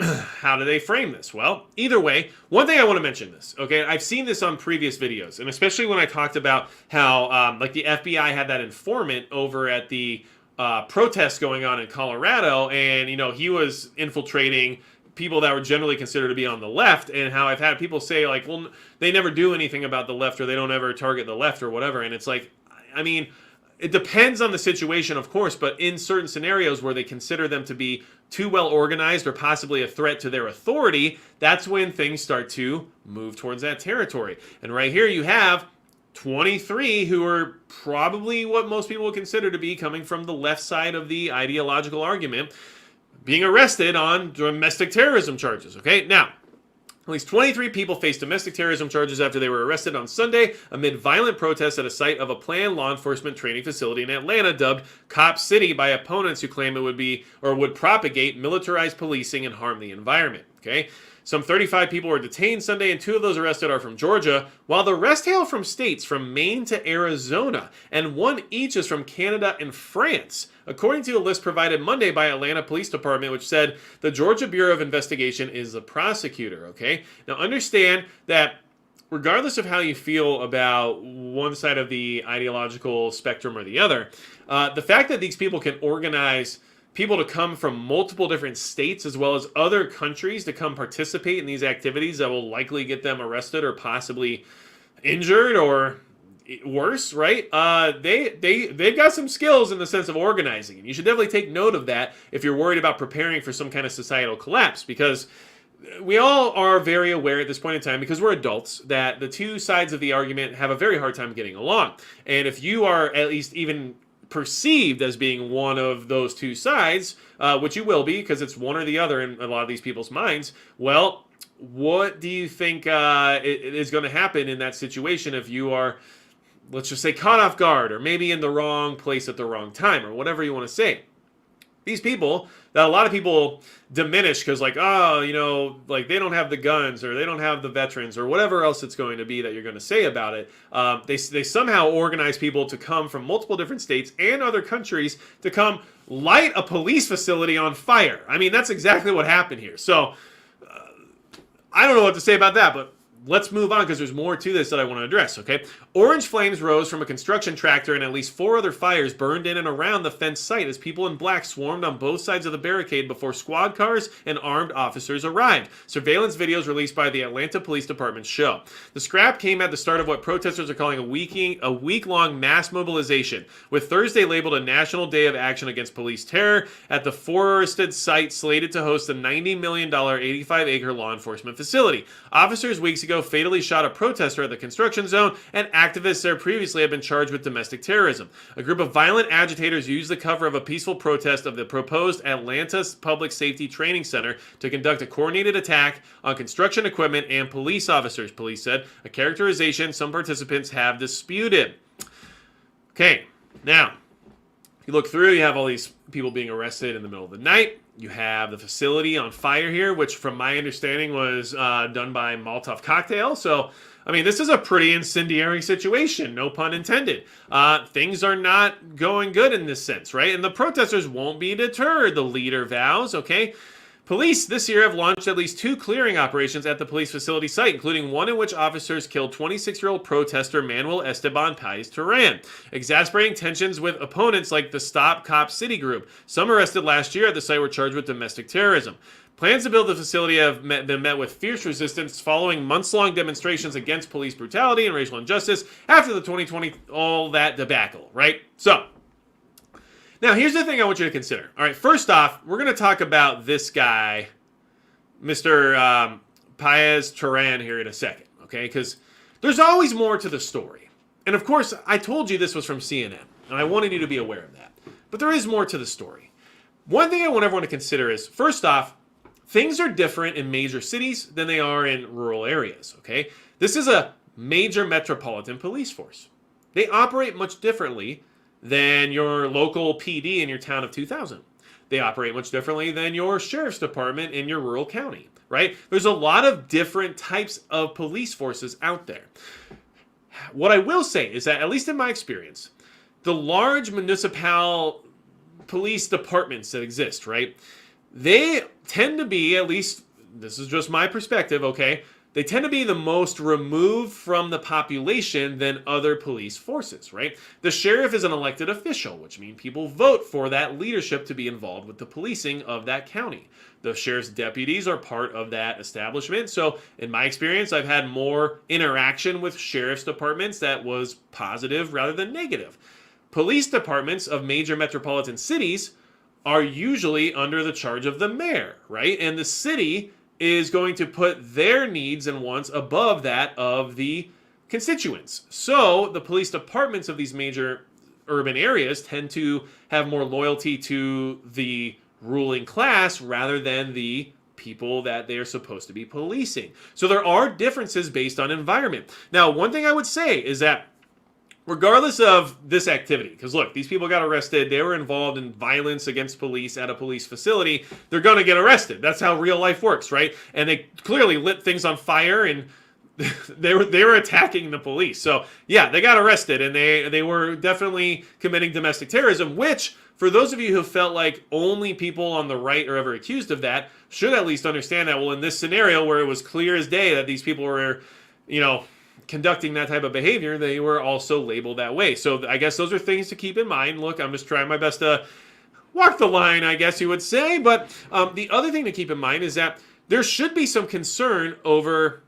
how do they frame this? Well, either way, one thing I want to mention this, okay? I've seen this on previous videos, and especially when I talked about how, like, the FBI had that informant over at the protests going on in Colorado, and, you know, he was infiltrating people that were generally considered to be on the left, and how I've had people say, like, well, they never do anything about the left, or they don't ever target the left or whatever. And it's like, I mean, it depends on the situation, of course, but in certain scenarios where they consider them to be too well organized or possibly a threat to their authority, that's when things start to move towards that territory. And right here you have 23 who are probably what most people would consider to be coming from the left side of the ideological argument, being arrested on domestic terrorism charges. Okay, now, at least 23 people faced domestic terrorism charges after they were arrested on Sunday amid violent protests at a site of a planned law enforcement training facility in Atlanta dubbed Cop City by opponents who claim it would be or would propagate militarized policing and harm the environment. Okay? Some 35 people were detained Sunday, and 2 of those arrested are from Georgia, while the rest hail from states from Maine to Arizona, and 1 each is from Canada and France, according to a list provided Monday by Atlanta Police Department, which said the Georgia Bureau of Investigation is the prosecutor. Okay? Now understand that regardless of how you feel about one side of the ideological spectrum or the other, the fact that these people can organize people to come from multiple different states as well as other countries to come participate in these activities that will likely get them arrested or possibly injured or worse, right? They've got some skills in the sense of organizing, and you should definitely take note of that if you're worried about preparing for some kind of societal collapse, because we all are very aware at this point in time, because we're adults, that the two sides of the argument have a very hard time getting along. And if you are at least even perceived as being one of those two sides, which you will be because it's one or the other in a lot of these people's minds, well, what do you think is going to happen in that situation if you are, let's just say, caught off guard or maybe in the wrong place at the wrong time or whatever you want to say? These people that a lot of people diminish because, like, oh, you know, like they don't have the guns or they don't have the veterans or whatever else it's going to be that you're going to say about it. They somehow organize people to come from multiple different states and other countries to come light a police facility on fire. I mean, that's exactly what happened here. So I don't know what to say about that, but let's move on because there's more to this that I want to address, okay? Orange flames rose from a construction tractor, and at least 4 other fires burned in and around the fenced site as people in black swarmed on both sides of the barricade before squad cars and armed officers arrived. Surveillance videos released by the Atlanta Police Department show. The scrap came at the start of what protesters are calling a week-long mass mobilization, with Thursday labeled a National Day of Action Against Police Terror at the forested site slated to host a $90 million 85-acre law enforcement facility. Officers weeks ago fatally shot a protester at the construction zone, and activists there previously had been charged with domestic terrorism. A group of violent agitators used the cover of a peaceful protest of the proposed Atlanta Public Safety Training Center to conduct a coordinated attack on construction equipment and police officers, police said, a characterization some participants have disputed. Okay, now, if you look through, you have all these people being arrested in the middle of the night. You have the facility on fire here, which from my understanding was done by Molotov cocktail. So, I mean, this is a pretty incendiary situation, no pun intended. Things are not going good in this sense, right? And the protesters won't be deterred, the leader vows, okay? Police this year have launched at least 2 clearing operations at the police facility site, including one in which officers killed 26-year-old protester Manuel Esteban Paez Turan, exasperating tensions with opponents like the Stop Cop City group. Some arrested last year at the site were charged with domestic terrorism. Plans to build the facility have been met with fierce resistance following months-long demonstrations against police brutality and racial injustice after the 2020 all that debacle, right? So, now, here's the thing I want you to consider. All right, first off, we're going to talk about this guy, Mr. Paez Turan, here in a second, okay? Because there's always more to the story. And, of course, I told you this was from CNN, and I wanted you to be aware of that. But there is more to the story. One thing I want everyone to consider is, first off, things are different in major cities than they are in rural areas, okay? This is a major metropolitan police force. They operate much differently than your local PD in your town of 2,000. They operate much differently than your sheriff's department in your rural county, right? There's a lot of different types of police forces out there. What I will say is that, at least in my experience, the large municipal police departments that exist, right? They tend to be, at least this is just my perspective, okay? They tend to be the most removed from the population than other police forces, right? The sheriff is an elected official, which means people vote for that leadership to be involved with the policing of that county. The sheriff's deputies are part of that establishment. So in my experience, I've had more interaction with sheriff's departments that was positive rather than negative. police departments of major metropolitan cities are usually under the charge of the mayor, right? And the city is going to put their needs and wants above that of the constituents. So the police departments of these major urban areas tend to have more loyalty to the ruling class rather than the people that they are supposed to be policing. So there are differences based on environment. Now, one thing I would say is that regardless of this activity, because look, these people got arrested, they were involved in violence against police at a police facility, they're going to get arrested. That's how real life works, right? And they clearly lit things on fire and they were attacking the police. So yeah, they got arrested and they were definitely committing domestic terrorism, which for those of you who felt like only people on the right are ever accused of that should at least understand that, well, in this scenario where it was clear as day that these people were, conducting that type of behavior, they were also labeled that way. So I guess those are things to keep in mind. Look, I'm just trying my best to walk the line, I guess you would say. But the other thing to keep in mind is that there should be some concern over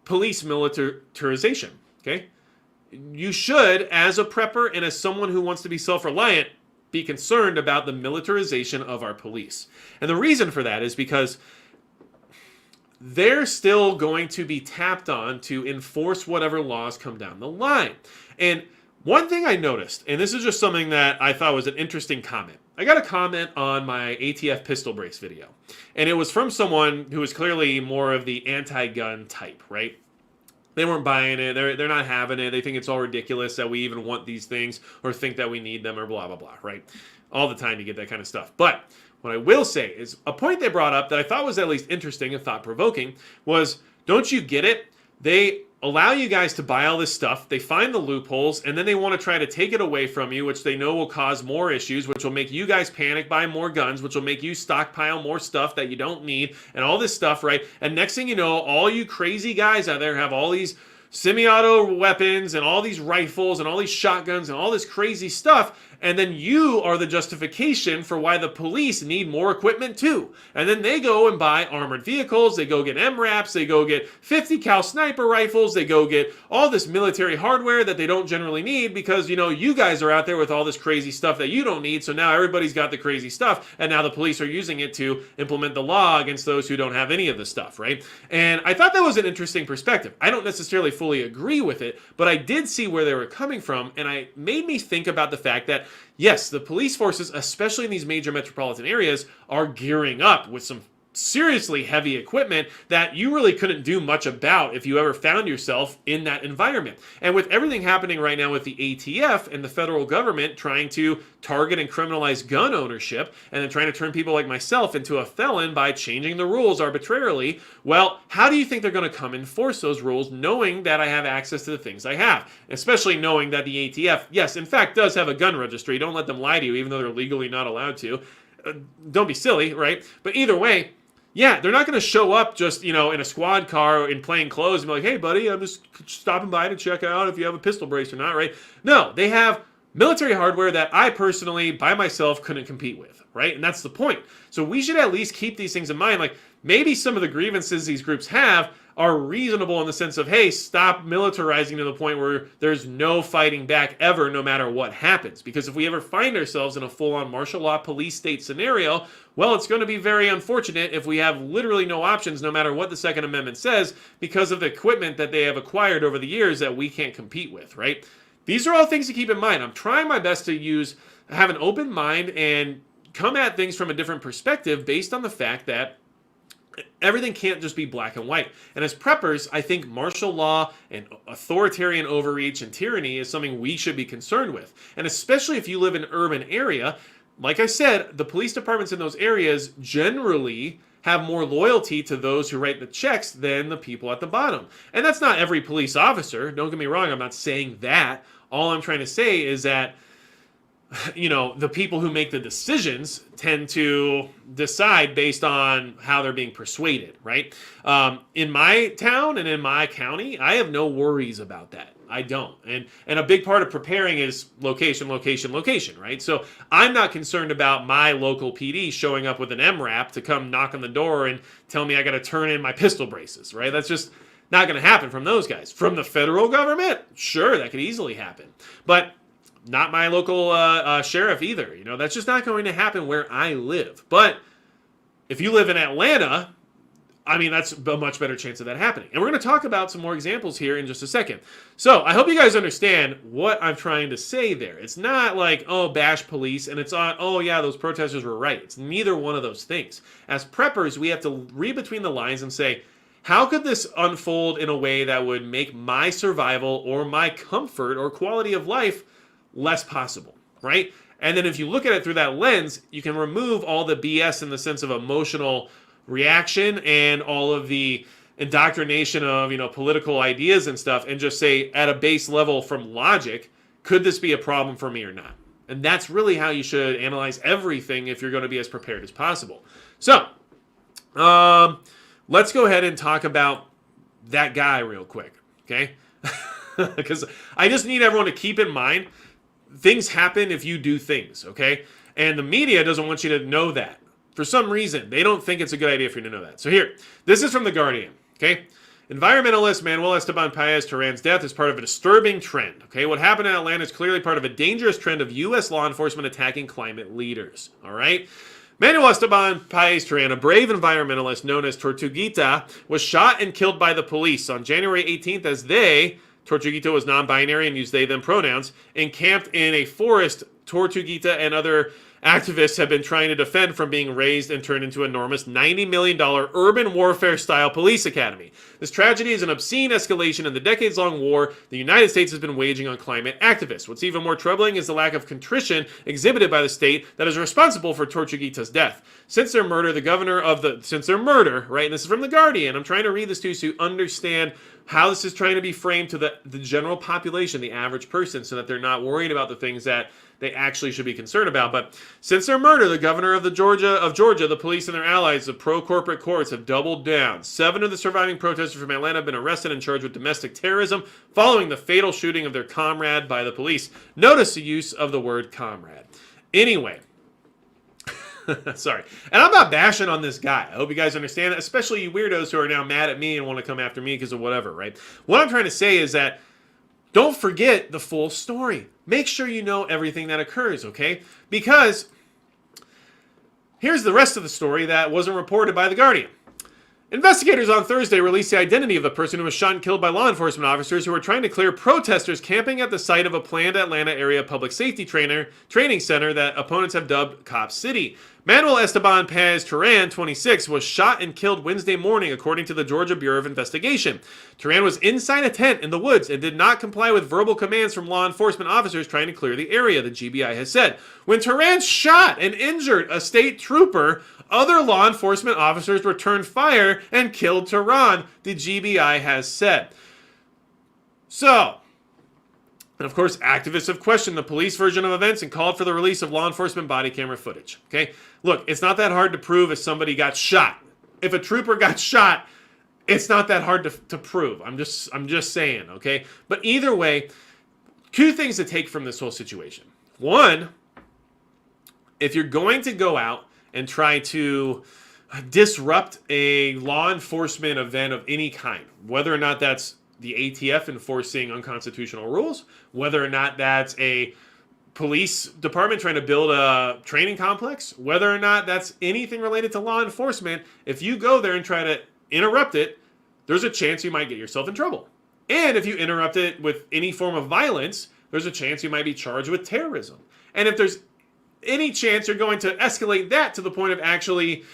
police militarization, okay? You should, as a prepper and as someone who wants to be self-reliant, be concerned about the militarization of our police. And the reason for that is because they're still going to be tapped on to enforce whatever laws come down the line. And one thing I noticed, and this is just something that I thought was an interesting comment. I got a comment on my ATF pistol brace video. And it was from someone who was clearly more of the anti-gun type, right? They weren't buying it. They're not having it. They think it's all ridiculous that we even want these things or think that we need them or blah, blah, blah, right? All the time you get that kind of stuff. But what I will say is a point they brought up that I thought was at least interesting and thought-provoking was, don't you get it? They allow you guys to buy all this stuff, they find the loopholes, and then they want to try to take it away from you, which they know will cause more issues, which will make you guys panic, buy more guns, which will make you stockpile more stuff that you don't need, and all this stuff, right? And next thing you know, all you crazy guys out there have all these semi-auto weapons and all these rifles and all these shotguns and all this crazy stuff, and then you are the justification for why the police need more equipment too. And then they go and buy armored vehicles, they go get MRAPs, they go get 50 cal sniper rifles, they go get all this military hardware that they don't generally need because, you guys are out there with all this crazy stuff that you don't need, so now everybody's got the crazy stuff, and now the police are using it to implement the law against those who don't have any of the stuff, right? And I thought that was an interesting perspective. I don't necessarily fully agree with it, but I did see where they were coming from, and it made me think about the fact that yes, the police forces, especially in these major metropolitan areas, are gearing up with some seriously heavy equipment that you really couldn't do much about if you ever found yourself in that environment. And with everything happening right now with the ATF and the federal government trying to target and criminalize gun ownership and then trying to turn people like myself into a felon by changing the rules arbitrarily, well, how do you think they're going to come enforce those rules knowing that I have access to the things I have? Especially knowing that the ATF, yes, in fact, does have a gun registry. Don't let them lie to you, even though they're legally not allowed to. Don't be silly, right? But either way, yeah, they're not going to show up just, in a squad car in plain clothes and be like, hey, buddy, I'm just stopping by to check out if you have a pistol brace or not, right? No, they have military hardware that I personally, by myself, couldn't compete with, right? And that's the point. So we should at least keep these things in mind. Like, maybe some of the grievances these groups have are reasonable in the sense of, hey, stop militarizing to the point where there's no fighting back ever, no matter what happens. Because if we ever find ourselves in a full-on martial law police state scenario, well, it's going to be very unfortunate if we have literally no options, no matter what the Second Amendment says, because of the equipment that they have acquired over the years that we can't compete with, right? These are all things to keep in mind. I'm trying my best to have an open mind and come at things from a different perspective based on the fact that everything can't just be black and white. And as preppers, I think martial law and authoritarian overreach and tyranny is something we should be concerned with. And especially if you live in an urban area, like I said, the police departments in those areas generally have more loyalty to those who write the checks than the people at the bottom. And that's not every police officer. Don't get me wrong. I'm not saying that. All I'm trying to say is that the people who make the decisions tend to decide based on how they're being persuaded, right? In my town and in my county, I have no worries about that. I don't. And a big part of preparing is location, location, location, right? So I'm not concerned about my local PD showing up with an MRAP to come knock on the door and tell me I got to turn in my pistol braces, right? That's just not going to happen from those guys. From the federal government, sure, that could easily happen. But Not my local sheriff either. You know, that's just not going to happen where I live. But if you live in Atlanta, I mean, that's a much better chance of that happening. And we're going to talk about some more examples here in just a second. So I hope you guys understand what I'm trying to say there. It's not like, oh, bash police, and it's on, oh, yeah, those protesters were right. It's neither one of those things. As preppers, we have to read between the lines and say, how could this unfold in a way that would make my survival or my comfort or quality of life less possible, right? And then if you look at it through that lens, you can remove all the BS in the sense of emotional reaction and all of the indoctrination of, you know, political ideas and stuff, and just say at a base level from logic, could this be a problem for me or not? And that's really how you should analyze everything if you're going to be as prepared as possible. So, let's go ahead and talk about that guy real quick, okay? Because I just need everyone to keep in mind, things happen if you do things, okay? And the media doesn't want you to know that. For some reason, they don't think it's a good idea for you to know that. So here, this is from The Guardian, okay? Environmentalist Manuel Esteban Paez Terran's death is part of a disturbing trend, okay? What happened in Atlanta is clearly part of a dangerous trend of U.S. law enforcement attacking climate leaders, all right? Manuel Esteban Paez Terran, a brave environmentalist known as Tortuguita, was shot and killed by the police on January 18th as they, Tortuguita was non-binary and used they-them pronouns, encamped in a forest Tortuguita and other activists have been trying to defend from being razed and turned into an enormous $90 million urban warfare-style police academy. This tragedy is an obscene escalation in the decades-long war the United States has been waging on climate activists. What's even more troubling is the lack of contrition exhibited by the state that is responsible for Tortuguita's death. Since their murder, right, and this is from The Guardian, I'm trying to read this to you so you understand how this is trying to be framed to the general population, the average person, so that they're not worried about the things that they actually should be concerned about. But since their murder, the governor of Georgia, the police and their allies, the pro-corporate courts have doubled down. 7 of the surviving protesters from Atlanta have been arrested and charged with domestic terrorism following the fatal shooting of their comrade by the police. Notice the use of the word comrade. Anyway, sorry. And I'm not bashing on this guy. I hope you guys understand that, especially you weirdos who are now mad at me and want to come after me because of whatever, right? What I'm trying to say is that don't forget the full story. Make sure you know everything that occurs, okay? Because here's the rest of the story that wasn't reported by The Guardian. Investigators on Thursday released the identity of the person who was shot and killed by law enforcement officers who were trying to clear protesters camping at the site of a planned Atlanta area public safety training center that opponents have dubbed Cop City. Manuel Esteban Paez Terran, 26, was shot and killed Wednesday morning, according to the Georgia Bureau of Investigation. Terran was inside a tent in the woods and did not comply with verbal commands from law enforcement officers trying to clear the area, the GBI has said. When Terran shot and injured a state trooper, other law enforcement officers returned fire and killed Terran, the GBI has said. So, and of course, activists have questioned the police version of events and called for the release of law enforcement body camera footage. Okay? Look, it's not that hard to prove if somebody got shot. If a trooper got shot, it's not that hard to prove. I'm just saying, okay? But either way, 2 things to take from this whole situation. One, if you're going to go out and try to disrupt a law enforcement event of any kind, whether or not that's the ATF enforcing unconstitutional rules, whether or not that's a police department trying to build a training complex, whether or not that's anything related to law enforcement, if you go there and try to interrupt it, there's a chance you might get yourself in trouble. And if you interrupt it with any form of violence, there's a chance you might be charged with terrorism. And if there's any chance you're going to escalate that to the point of actually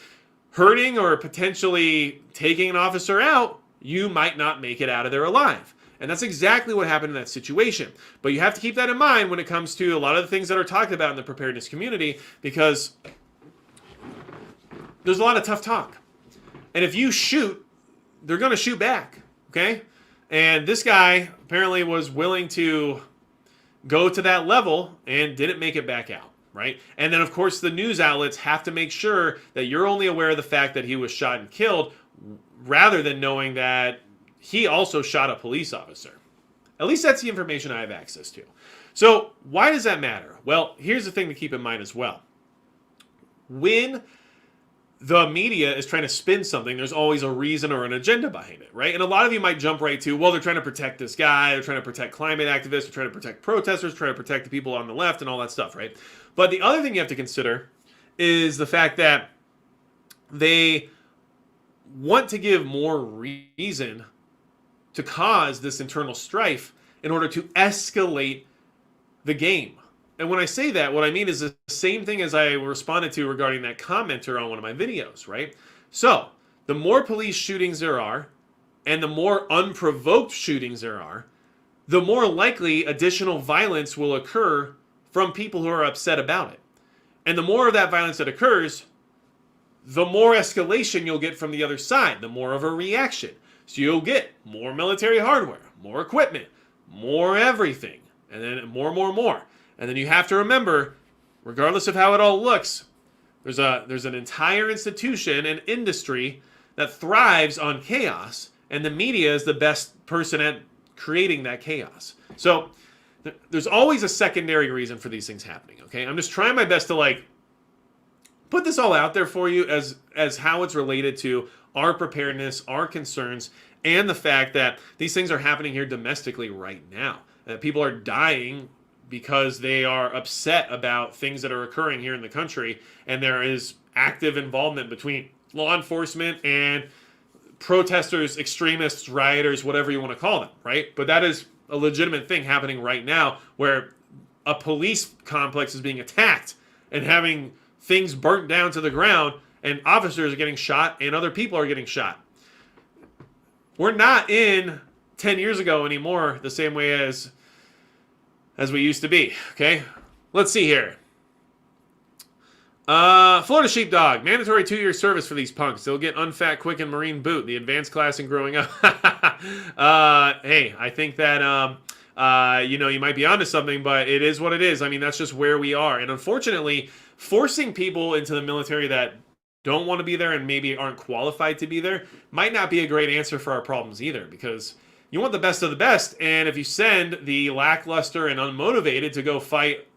hurting or potentially taking an officer out, you might not make it out of there alive. And that's exactly what happened in that situation. But you have to keep that in mind when it comes to a lot of the things that are talked about in the preparedness community, because there's a lot of tough talk. And if you shoot, they're going to shoot back, okay? And this guy apparently was willing to go to that level and didn't make it back out, right? And then, of course, the news outlets have to make sure that you're only aware of the fact that he was shot and killed, rather than knowing that he also shot a police officer. At least that's the information I have access to. So why does that matter? Well, here's the thing to keep in mind as well. When the media is trying to spin something, there's always a reason or an agenda behind it, right? And a lot of you might jump right to, well, they're trying to protect this guy, they're trying to protect climate activists, they're trying to protect protesters, trying to protect the people on the left and all that stuff, right? But the other thing you have to consider is the fact that they want to give more reason to cause this internal strife in order to escalate the game. And when I say that, what I mean is the same thing as I responded to regarding that commenter on one of my videos, right? So, the more police shootings there are, and the more unprovoked shootings there are, the more likely additional violence will occur from people who are upset about it. And the more of that violence that occurs, the more escalation you'll get from the other side, the more of a reaction. So you'll get more military hardware, more equipment, more everything, and then more. And then you have to remember, regardless of how it all looks, there's an entire institution and industry that thrives on chaos, and the media is the best person at creating that chaos. So there's always a secondary reason for these things happening, okay? I'm just trying my best to put this all out there for you as how it's related to our preparedness, our concerns, and the fact that these things are happening here domestically right now. People are dying because they are upset about things that are occurring here in the country, and there is active involvement between law enforcement and protesters, extremists, rioters, whatever you want to call them, right? But that is a legitimate thing happening right now where a police complex is being attacked and having things burnt down to the ground, and officers are getting shot and other people are getting shot. We're not in 10 years ago anymore the same way as we used to be, okay? Let's see here. Florida Sheepdog, mandatory 2-year service for these punks. They'll get unfat, quick, and Marine boot, the advanced class in growing up. Hey, I think that, you might be onto something, but it is what it is. I mean, that's just where we are. And unfortunately, forcing people into the military that don't want to be there and maybe aren't qualified to be there might not be a great answer for our problems either, because you want the best of the best, and if you send the lackluster and unmotivated to go fight,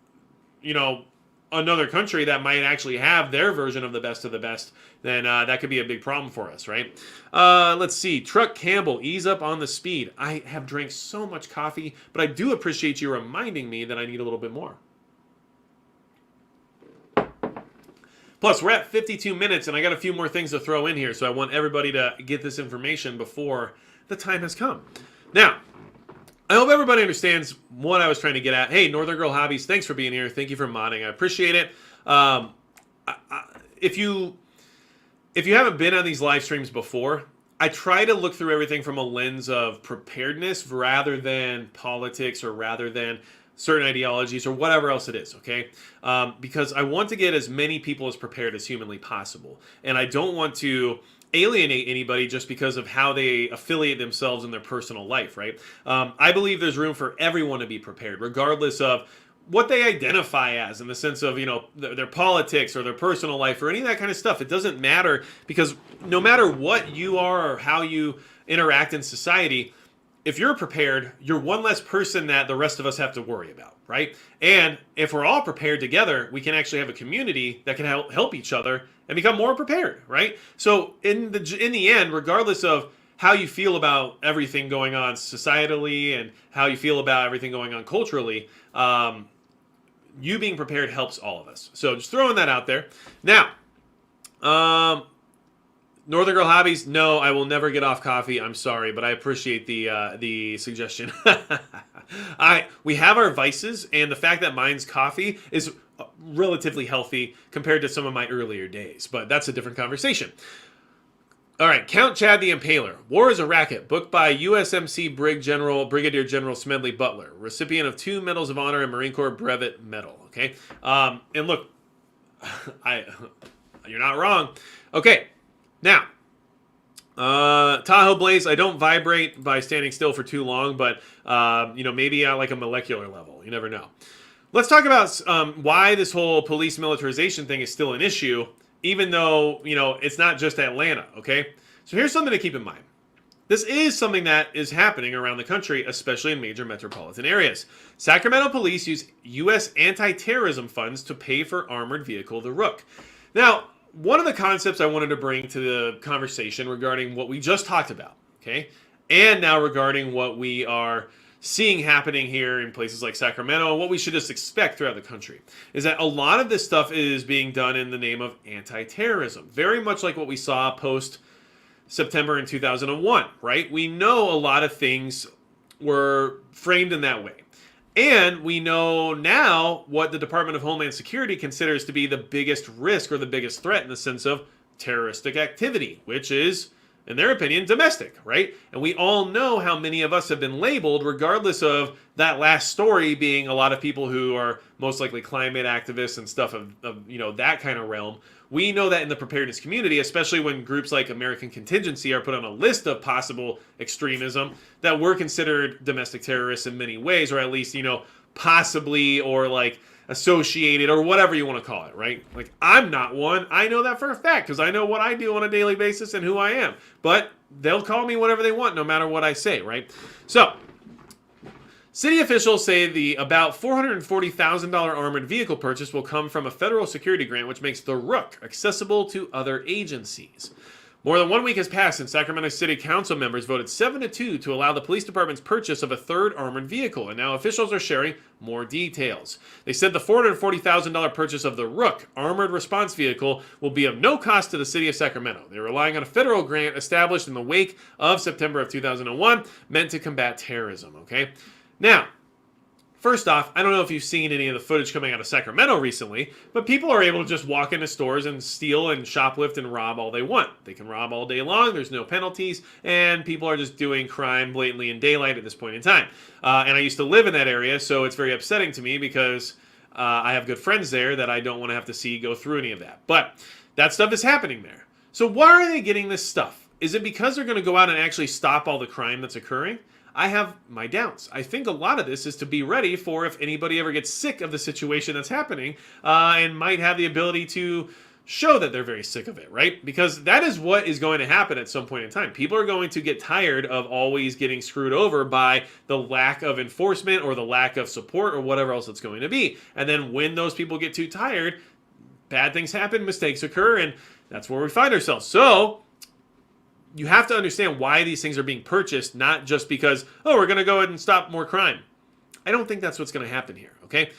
another country that might actually have their version of the best, then that could be a big problem for us, right? Let's see. Truck Campbell, ease up on the speed. I have drank so much coffee, but I do appreciate you reminding me that I need a little bit more. Plus, we're at 52 minutes, and I got a few more things to throw in here, so I want everybody to get this information before the time has come. Now, I hope everybody understands what I was trying to get at. Hey, Northern Girl Hobbies, thanks for being here. Thank you for modding. I appreciate it. If you haven't been on these live streams before, I try to look through everything from a lens of preparedness rather than politics or rather than certain ideologies or whatever else it is, okay? Because I want to get as many people as prepared as humanly possible. And I don't want to alienate anybody just because of how they affiliate themselves in their personal life, right? I believe there's room for everyone to be prepared, regardless of what they identify as in the sense of, their politics or their personal life or any of that kind of stuff. It doesn't matter, because no matter what you are or how you interact in society, if you're prepared, you're one less person that the rest of us have to worry about, right? And if we're all prepared together, we can actually have a community that can help each other and become more prepared, right? So in the end, regardless of how you feel about everything going on societally and how you feel about everything going on culturally, you being prepared helps all of us. So just throwing that out there. Now, Northern Girl Hobbies, no, I will never get off coffee. I'm sorry, but I appreciate the suggestion. We have our vices, and the fact that mine's coffee is relatively healthy compared to some of my earlier days, but that's a different conversation. All right, Count Chad the Impaler. War is a Racket, book by USMC Brigadier General Smedley Butler, recipient of 2 Medals of Honor and Marine Corps Brevet Medal. Okay, and look, you're not wrong. Okay, now, Tahoe Blaze. I don't vibrate by standing still for too long, but maybe at like a molecular level. You never know. Let's talk about why this whole police militarization thing is still an issue, even though, it's not just Atlanta, okay? So here's something to keep in mind. This is something that is happening around the country, especially in major metropolitan areas. Sacramento police use U.S. anti-terrorism funds to pay for armored vehicle the Rook. Now, one of the concepts I wanted to bring to the conversation regarding what we just talked about, okay, and now regarding what we are seeing happening here in places like Sacramento, what we should just expect throughout the country, is that a lot of this stuff is being done in the name of anti-terrorism, very much like what we saw post September in 2001, right? We know a lot of things were framed in that way. And we know now what the Department of Homeland Security considers to be the biggest risk or the biggest threat in the sense of terroristic activity, which is, in their opinion, domestic, right? And we all know how many of us have been labeled, regardless of that last story being a lot of people who are most likely climate activists and stuff of that kind of realm. We know that in the preparedness community, especially when groups like American Contingency are put on a list of possible extremism, that we're considered domestic terrorists in many ways, or at least, possibly, or like associated, or whatever you want to call it, right? Like, I'm not one. I know that for a fact because I know what I do on a daily basis and who I am. But they'll call me whatever they want, no matter what I say, right? So, city officials say the about $440,000 armored vehicle purchase will come from a federal security grant, which makes the Rook accessible to other agencies. More than 1 week has passed and Sacramento City Council members voted 7-2 to allow the police department's purchase of a third armored vehicle, and now officials are sharing more details. They said the $440,000 purchase of the Rook armored response vehicle will be of no cost to the city of Sacramento. They're relying on a federal grant established in the wake of September of 2001, meant to combat terrorism, okay? Now, first off, I don't know if you've seen any of the footage coming out of Sacramento recently, but people are able to just walk into stores and steal and shoplift and rob all they want. They can rob all day long, there's no penalties, and people are just doing crime blatantly in daylight at this point in time. And I used to live in that area, so it's very upsetting to me because I have good friends there that I don't want to have to see go through any of that. But that stuff is happening there. So why are they getting this stuff? Is it because they're going to go out and actually stop all the crime that's occurring? I have my doubts. I think a lot of this is to be ready for if anybody ever gets sick of the situation that's happening and might have the ability to show that they're very sick of it, right? Because that is what is going to happen at some point in time. People are going to get tired of always getting screwed over by the lack of enforcement or the lack of support or whatever else it's going to be. And then when those people get too tired, bad things happen, mistakes occur, and that's where we find ourselves. So you have to understand why these things are being purchased, not just because, oh, we're going to go ahead and stop more crime. I don't think that's what's going to happen here, okay?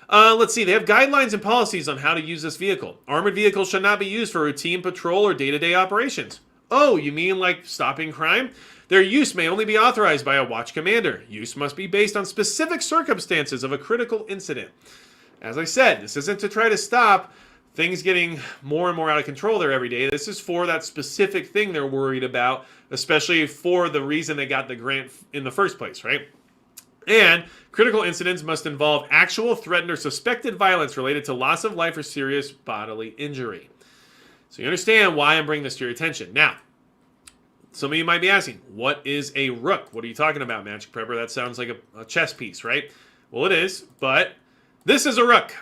Let's see. They have guidelines and policies on how to use this vehicle. Armored vehicles should not be used for routine patrol or day-to-day operations. Oh, you mean like stopping crime? Their use may only be authorized by a watch commander. Use must be based on specific circumstances of a critical incident. As I said, this isn't to try to stop things getting more and more out of control there every day. This is for that specific thing they're worried about, especially for the reason they got the grant in the first place, right? And critical incidents must involve actual, threatened, or suspected violence related to loss of life or serious bodily injury. So you understand why I'm bringing this to your attention. Now, some of you might be asking, what is a Rook? What are you talking about, Magic Prepper? That sounds like a chess piece, right? Well, it is, but this is a Rook.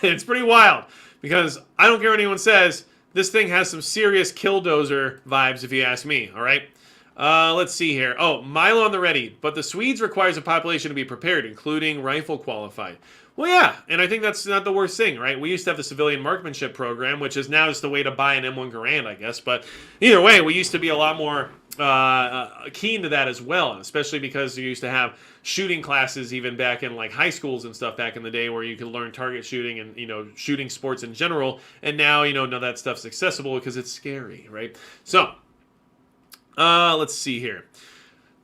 It's pretty wild. Because I don't care what anyone says, this thing has some serious killdozer vibes, if you ask me, all right? Let's see here. Oh, Milo on the ready. But the Swedes requires a population to be prepared, including rifle qualified. Well, yeah, and I think that's not the worst thing, right? We used to have the civilian marksmanship program, which is now just a way to buy an M1 Garand, I guess. But either way, we used to be a lot more keen to that as well, especially because you used to have shooting classes even back in like high schools and stuff back in the day where you could learn target shooting and shooting sports in general, and now none of that stuff's accessible because it's scary, right? So let's see here.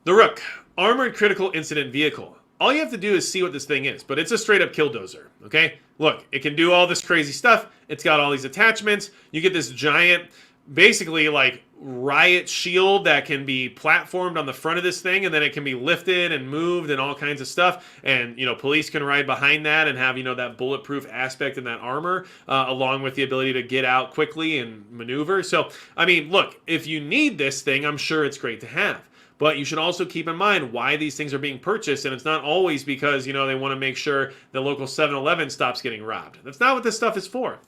The Rook, armored critical incident vehicle. All you have to do is see what this thing is, but it's a straight up killdozer, okay? Look, it can do all this crazy stuff. It's got all these attachments. You get this giant, basically like riot shield that can be platformed on the front of this thing, and then it can be lifted and moved and all kinds of stuff. And police can ride behind that and have that bulletproof aspect and that armor, along with the ability to get out quickly and maneuver. So I mean, look, if you need this thing, I'm sure it's great to have. But you should also keep in mind why these things are being purchased, and it's not always because they want to make sure the local 7-Eleven stops getting robbed. That's not what this stuff is for.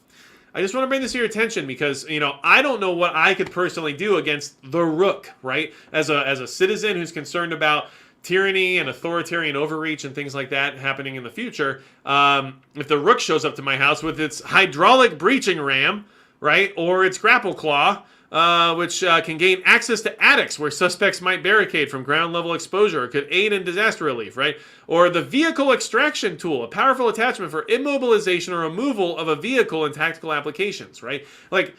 I just want to bring this to your attention because, I don't know what I could personally do against the Rook, right? As a citizen who's concerned about tyranny and authoritarian overreach and things like that happening in the future, if the Rook shows up to my house with its hydraulic breaching ram, right? Or it's grapple claw, which can gain access to attics where suspects might barricade from ground level exposure. It could aid in disaster relief, right? Or the vehicle extraction tool, a powerful attachment for immobilization or removal of a vehicle in tactical applications, right? Like,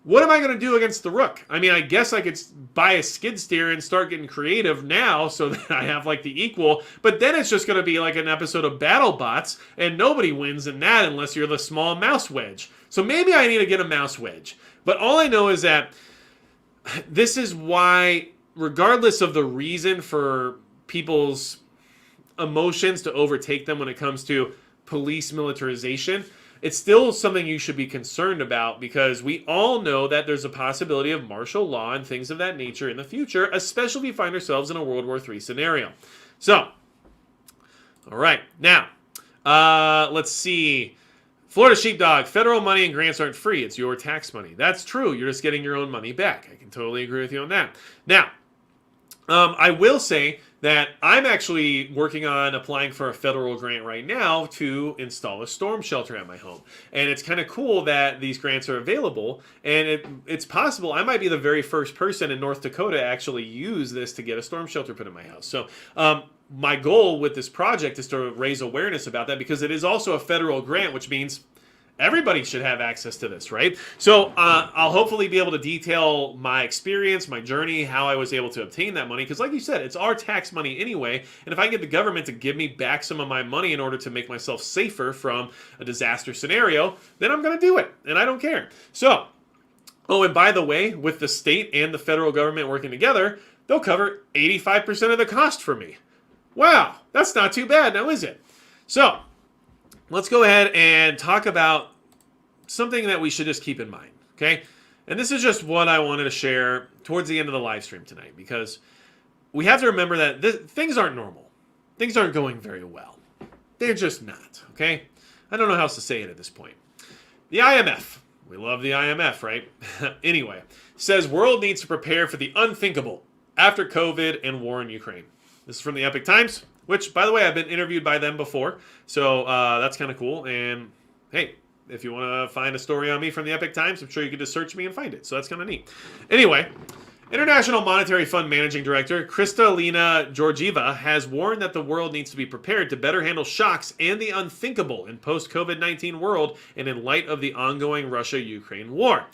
what am I going to do against the Rook? I mean, I guess I could buy a skid steer and start getting creative now so that I have like the equal, but then it's just going to be like an episode of Battle Bots, and nobody wins in that unless you're the small mouse wedge. So maybe I need to get a mouse wedge. But all I know is that this is why, regardless of the reason for people's emotions to overtake them when it comes to police militarization, it's still something you should be concerned about, because we all know that there's a possibility of martial law and things of that nature in the future, especially if we find ourselves in a World War III scenario. So, all right, now, let's see. Florida Sheepdog, federal money and grants aren't free. It's your tax money. That's true. You're just getting your own money back. I can totally agree with you on that. Now, I will say that I'm actually working on applying for a federal grant right now to install a storm shelter at my home. And it's kind of cool that these grants are available. And it's possible I might be the very first person in North Dakota to actually use this to get a storm shelter put in my house. So my goal with this project is to raise awareness about that, because it is also a federal grant, which means everybody should have access to this, right? So I'll hopefully be able to detail my experience, my journey, how I was able to obtain that money. Because like you said, it's our tax money anyway. And if I get the government to give me back some of my money in order to make myself safer from a disaster scenario, then I'm going to do it. And I don't care. So, oh, and by the way, with the state and the federal government working together, they'll cover 85% of the cost for me. Wow, that's not too bad now, is it? So, let's go ahead and talk about something that we should just keep in mind, okay? And this is just what I wanted to share towards the end of the live stream tonight, because we have to remember that things aren't normal. Things aren't going very well. They're just not, okay? I don't know how else to say it at this point. The IMF, we love the IMF, right? Anyway, says world needs to prepare for the unthinkable after COVID and war in Ukraine. This is from the Epic Times, which, by the way, I've been interviewed by them before, so that's kind of cool. And hey, if you want to find a story on me from the Epic Times, I'm sure you could just search me and find it, so that's kind of neat. Anyway, International Monetary Fund Managing Director Kristalina Georgieva has warned that the world needs to be prepared to better handle shocks and the unthinkable in post-COVID-19 world and in light of the ongoing Russia-Ukraine war.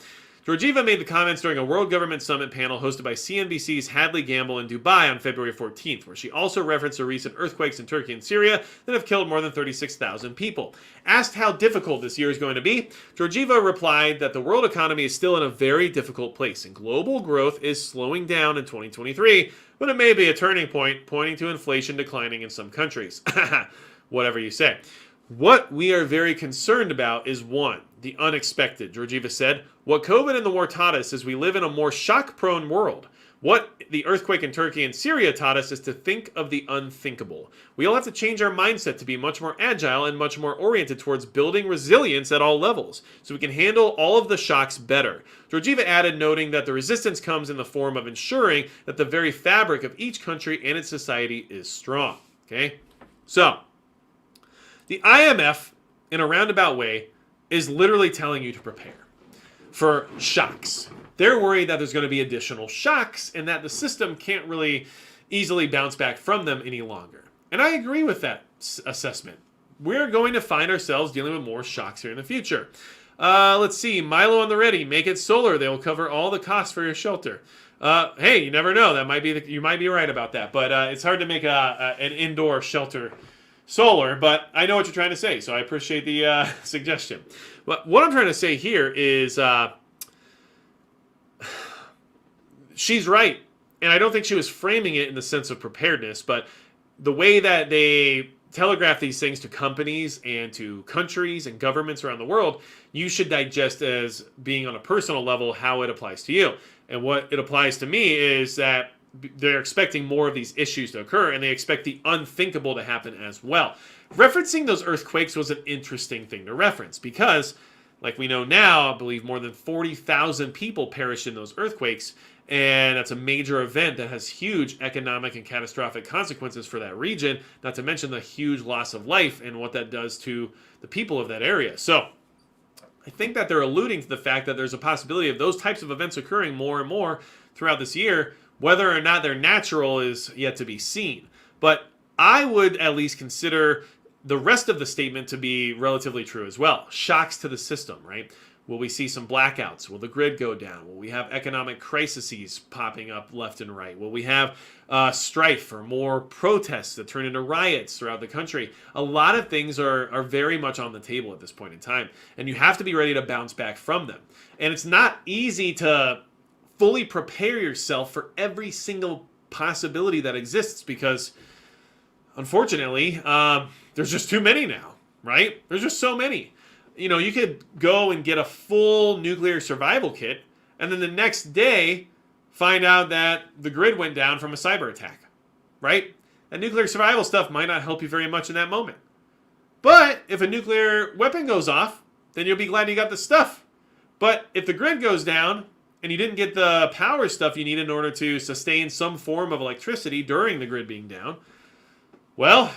Georgieva made the comments during a World Government Summit panel hosted by CNBC's Hadley Gamble in Dubai on February 14th, where she also referenced the recent earthquakes in Turkey and Syria that have killed more than 36,000 people. Asked how difficult this year is going to be, Georgieva replied that the world economy is still in a very difficult place, and global growth is slowing down in 2023, but it may be a turning point, pointing to inflation declining in some countries. Whatever you say. What we are very concerned about is, one, the unexpected, Georgieva said. What COVID and the war taught us is we live in a more shock-prone world. What the earthquake in Turkey and Syria taught us is to think of the unthinkable. We all have to change our mindset to be much more agile and much more oriented towards building resilience at all levels, so we can handle all of the shocks better. Georgieva added, noting that the resistance comes in the form of ensuring that the very fabric of each country and its society is strong. Okay? So, the IMF, in a roundabout way, is literally telling you to prepare for shocks. They're worried that there's going to be additional shocks and that the system can't really easily bounce back from them any longer. And I agree with that assessment. We're going to find ourselves dealing with more shocks here in the future. Let's see. Milo on the ready. Make it solar. They will cover all the costs for your shelter. Hey, you never know. That might be you might be right about that. But it's hard to make an indoor shelter solar, but I know what you're trying to say, so I appreciate the suggestion. But what I'm trying to say here is she's right, and I don't think she was framing it in the sense of preparedness, but the way that they telegraph these things to companies and to countries and governments around the world, you should digest as being on a personal level how it applies to you. And what it applies to me is that they're expecting more of these issues to occur, and they expect the unthinkable to happen as well. Referencing those earthquakes was an interesting thing to reference because, like we know now, I believe more than 40,000 people perished in those earthquakes, and that's a major event that has huge economic and catastrophic consequences for that region, not to mention the huge loss of life and what that does to the people of that area. So, I think that they're alluding to the fact that there's a possibility of those types of events occurring more and more throughout this year. Whether or not they're natural is yet to be seen. But I would at least consider the rest of the statement to be relatively true as well. Shocks to the system, right? Will we see some blackouts? Will the grid go down? Will we have economic crises popping up left and right? Will we have strife or more protests that turn into riots throughout the country? A lot of things are very much on the table at this point in time, and you have to be ready to bounce back from them. And it's not easy to fully prepare yourself for every single possibility that exists because, unfortunately, there's just too many now, right? There's just so many. You know, you could go and get a full nuclear survival kit and then the next day find out that the grid went down from a cyber attack, right? And nuclear survival stuff might not help you very much in that moment. But if a nuclear weapon goes off, then you'll be glad you got the stuff. But if the grid goes down and you didn't get the power stuff you need in order to sustain some form of electricity during the grid being down, well,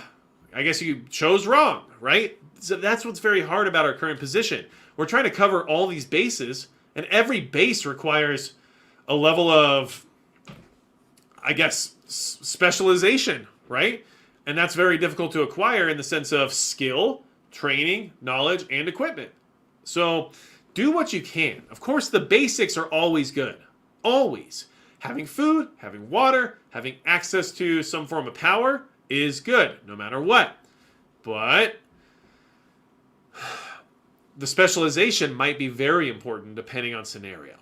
I guess you chose wrong, right? So that's what's very hard about our current position. We're trying to cover all these bases, and every base requires a level of, I guess, specialization, right? And that's very difficult to acquire in the sense of skill, training, knowledge, and equipment. So do what you can. Of course, the basics are always good. Always. Having food, having water, having access to some form of power is good, no matter what. But the specialization might be very important depending on scenario.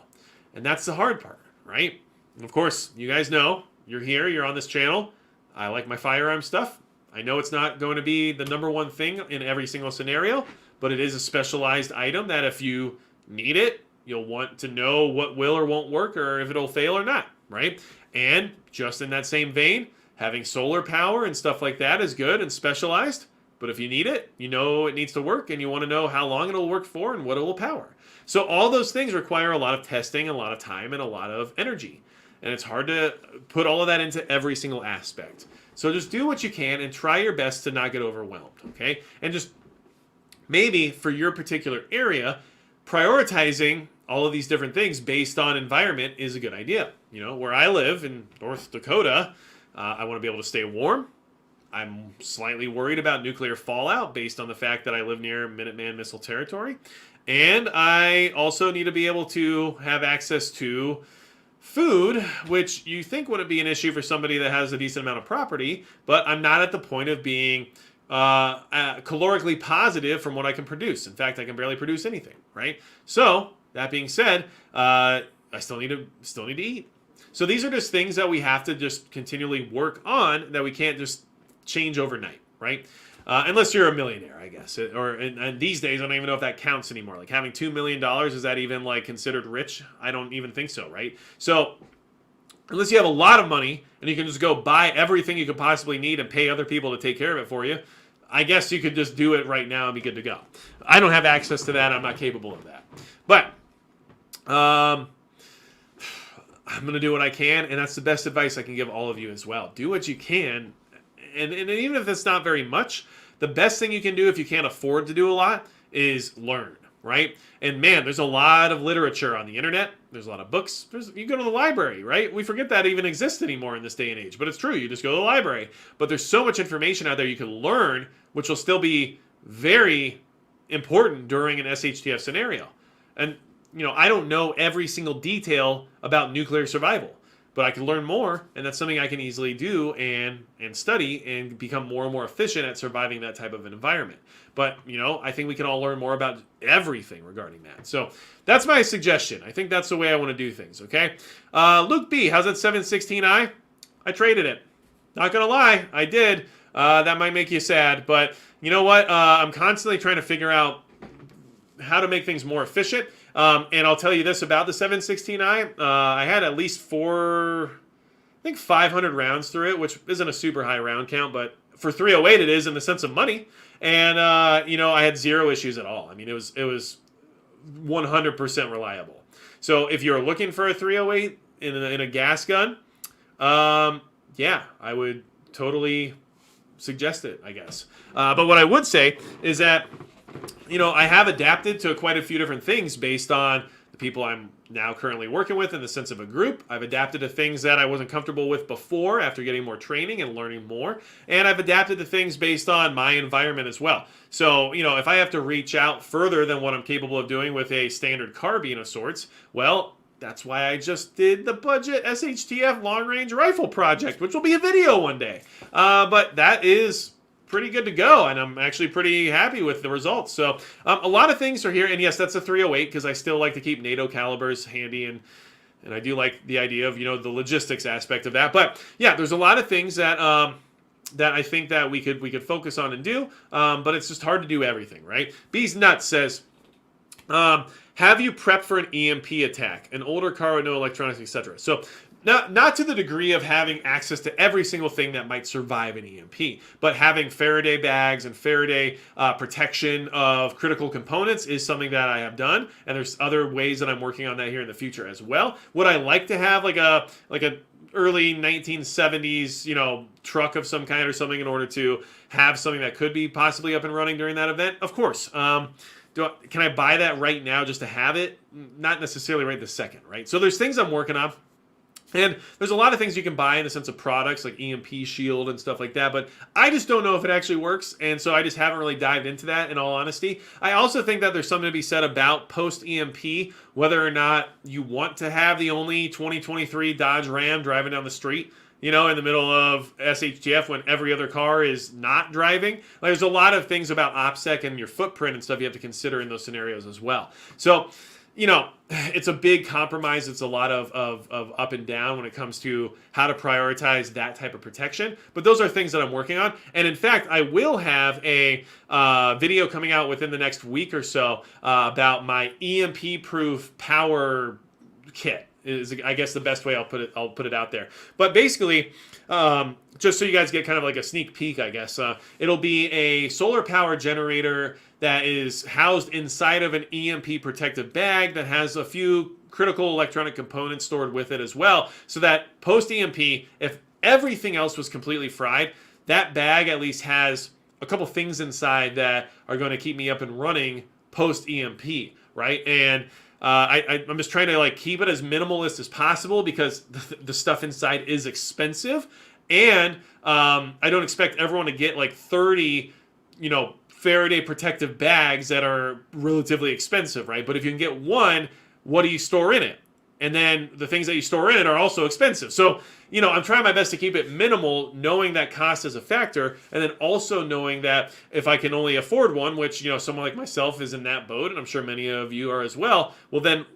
And that's the hard part, right? And of course, you guys know, you're here, you're on this channel. I like my firearm stuff. I know it's not going to be the number one thing in every single scenario, but it is a specialized item that if you need it, you'll want to know what will or won't work or if it'll fail or not, right? And just in that same vein, having solar power and stuff like that is good and specialized. But if you need it, you know it needs to work and you want to know how long it'll work for and what it will power. So all those things require a lot of testing, a lot of time, and a lot of energy. And it's hard to put all of that into every single aspect. So just do what you can and try your best to not get overwhelmed, okay? And just maybe for your particular area, prioritizing all of these different things based on environment is a good idea. You know, where I live in North Dakota, I want to be able to stay warm. I'm slightly worried about nuclear fallout based on the fact that I live near Minuteman missile territory. And I also need to be able to have access to food, which you think wouldn't be an issue for somebody that has a decent amount of property, but I'm not at the point of being calorically positive from what I can produce. In fact, I can barely produce anything, right? So, that being said, I still need to eat. So these are just things that we have to just continually work on that we can't just change overnight, right? Unless you're a millionaire, I guess. And these days, I don't even know if that counts anymore. Like having $2 million, is that even like considered rich? I don't even think so, right? So unless you have a lot of money and you can just go buy everything you could possibly need and pay other people to take care of it for you, I guess you could just do it right now and be good to go. I don't have access to that. I'm not capable of that. But I'm going to do what I can, and that's the best advice I can give all of you as well. Do what you can. And even if it's not very much, the best thing you can do if you can't afford to do a lot is learn, right? And man, there's a lot of literature on the internet. There's a lot of books. You go to the library, right? We forget that even exists anymore in this day and age, but it's true. You just go to the library. But there's so much information out there you can learn, which will still be very important during an SHTF scenario. And, you know, I don't know every single detail about nuclear survival. But I can learn more, and that's something I can easily do and study and become more and more efficient at surviving that type of an environment. But, you know, I think we can all learn more about everything regarding that. So that's my suggestion. I think that's the way I want to do things, okay? Luke B, how's that 716i? I traded it. Not going to lie, I did. That might make you sad, but you know what? I'm constantly trying to figure out how to make things more efficient. And I'll tell you this about the 716i. I had at least 500 rounds through it, which isn't a super high round count, but for 308 it is in the sense of money. And, you know, I had zero issues at all. I mean, it was 100% reliable. So if you're looking for a 308 in a gas gun, yeah, I would totally suggest it, I guess. But what I would say is that I have adapted to quite a few different things based on the people I'm now currently working with in the sense of a group. I've adapted to things that I wasn't comfortable with before after getting more training and learning more. And I've adapted to things based on my environment as well. So, if I have to reach out further than what I'm capable of doing with a standard carbine of sorts, well, that's why I just did the budget SHTF long-range rifle project, which will be a video one day. But that is pretty good to go, and I'm actually pretty happy with the results. So a lot of things are here, and yes, that's a 308 because I still like to keep NATO calibers handy, and I do like the idea of the logistics aspect of that. But yeah, there's a lot of things that that I think that we could focus on and do, but it's just hard to do everything, right? Bees Nuts says, have you prepped for an EMP attack? An older car with no electronics, etc. So not to the degree of having access to every single thing that might survive an EMP, but having Faraday bags and Faraday protection of critical components is something that I have done, and there's other ways that I'm working on that here in the future as well. Would I like to have like a early 1970s, truck of some kind or something in order to have something that could be possibly up and running during that event? Of course. Can I buy that right now just to have it? Not necessarily right this second, right? So there's things I'm working on. And there's a lot of things you can buy in the sense of products like EMP shield and stuff like that, but I just don't know if it actually works, and so I just haven't really dived into that, in all honesty. I also think that there's something to be said about post-EMP, whether or not you want to have the only 2023 Dodge Ram driving down the street, in the middle of SHTF when every other car is not driving. There's a lot of things about OPSEC and your footprint and stuff you have to consider in those scenarios as well. So, it's a big compromise. It's a lot of up and down when it comes to how to prioritize that type of protection. But those are things that I'm working on. And in fact, I will have a video coming out within the next week or so about my EMP-proof power kit. Is, I guess, the best way I'll put it out there. But basically, just so you guys get kind of like a sneak peek, I guess, it'll be a solar power generator that is housed inside of an EMP protective bag that has a few critical electronic components stored with it as well, so that post-EMP, if everything else was completely fried, that bag at least has a couple things inside that are going to keep me up and running post-EMP, right? And I'm just trying to keep it as minimalist as possible because the stuff inside is expensive, and I don't expect everyone to get 30, Faraday protective bags that are relatively expensive, right? But if you can get one, what do you store in it? And then the things that you store in it are also expensive. So, I'm trying my best to keep it minimal, knowing that cost is a factor, and then also knowing that if I can only afford one, which, someone like myself is in that boat, and I'm sure many of you are as well, well then,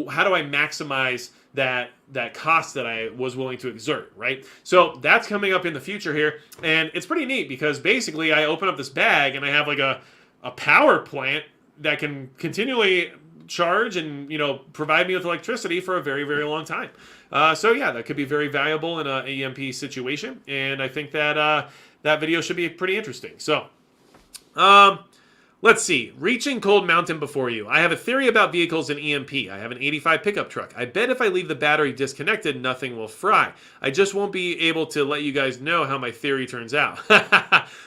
how do I maximize that cost that I was willing to exert, right? So that's coming up in the future here, and it's pretty neat because basically I open up this bag and I have a power plant that can continually charge and provide me with electricity for a very, very long time. So yeah, that could be very valuable in an EMP situation, and I think that that video should be pretty interesting. So let's see. Reaching Cold Mountain before you. I have a theory about vehicles in EMP. I have an 85 pickup truck. I bet if I leave the battery disconnected, nothing will fry. I just won't be able to let you guys know how my theory turns out.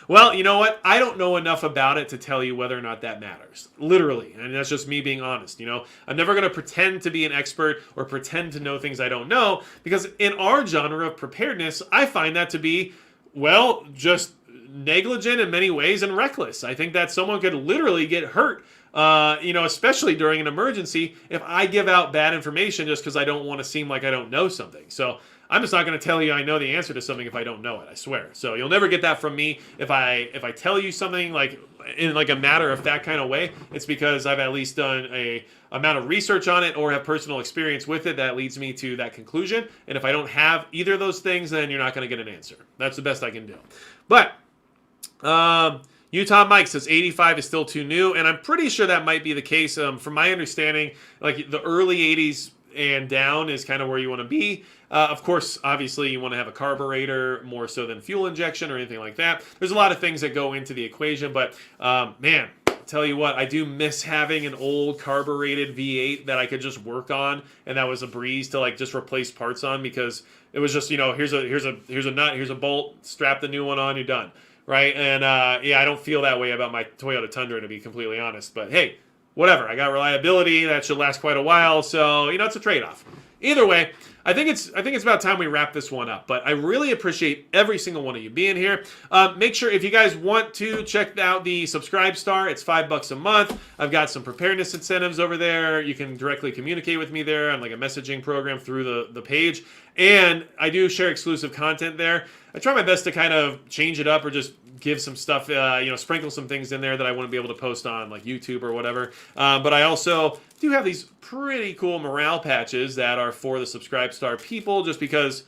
Well, you know what? I don't know enough about it to tell you whether or not that matters. Literally. And that's just me being honest. I'm never going to pretend to be an expert or pretend to know things I don't know, because in our genre of preparedness, I find that to be, well, just negligent in many ways and reckless. I think that someone could literally get hurt, especially during an emergency, if I give out bad information just because I don't want to seem like I don't know something. So I'm just not going to tell you I know the answer to something if I don't know it, I swear. So you'll never get that from me. If I tell you something in a matter of fact kind of way, it's because I've at least done a amount of research on it or have personal experience with it that leads me to that conclusion. And if I don't have either of those things, then you're not going to get an answer. That's the best I can do. But Utah Mike says 85 is still too new, and I'm pretty sure that might be the case. From my understanding, the early 80s and down is kind of where you want to be. Of course, obviously, you want to have a carburetor more so than fuel injection or anything like that. There's a lot of things that go into the equation, but man, I'll tell you what, I do miss having an old carbureted V8 that I could just work on, and that was a breeze to just replace parts on, because it was just here's a nut, here's a bolt, strap the new one on, you're done. right? And yeah, I don't feel that way about my Toyota Tundra, to be completely honest. But hey, whatever. I got reliability that should last quite a while, so it's a trade-off. Either way, I think it's about time we wrap this one up. But I really appreciate every single one of you being here. Make sure, if you guys want to, check out the Subscribe Star. It's $5 a month. I've got some preparedness incentives over there. You can directly communicate with me there on like a messaging program through the page. And I do share exclusive content there. I try my best to kind of change it up or just give some stuff, sprinkle some things in there that I wouldn't be able to post on like YouTube or whatever. But I also do have these pretty cool morale patches that are for the Subscribe Star people, just because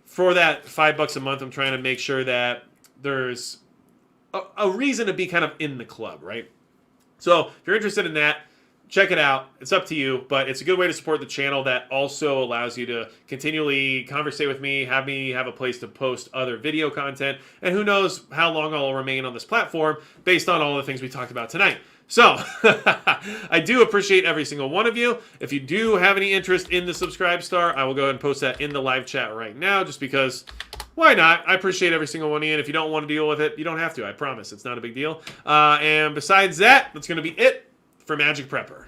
for that $5 a month, I'm trying to make sure that there's a reason to be kind of in the club, right? So if you're interested in that, check it out. It's up to you, but it's a good way to support the channel that also allows you to continually conversate with me have a place to post other video content, and who knows how long I'll remain on this platform based on all the things we talked about tonight. So, I do appreciate every single one of you. If you do have any interest in the Subscribe Star, I will go ahead and post that in the live chat right now, just because, why not? I appreciate every single one of you, and if you don't want to deal with it, you don't have to. I promise. It's not a big deal. And besides that, that's going to be it for Magic Prepper.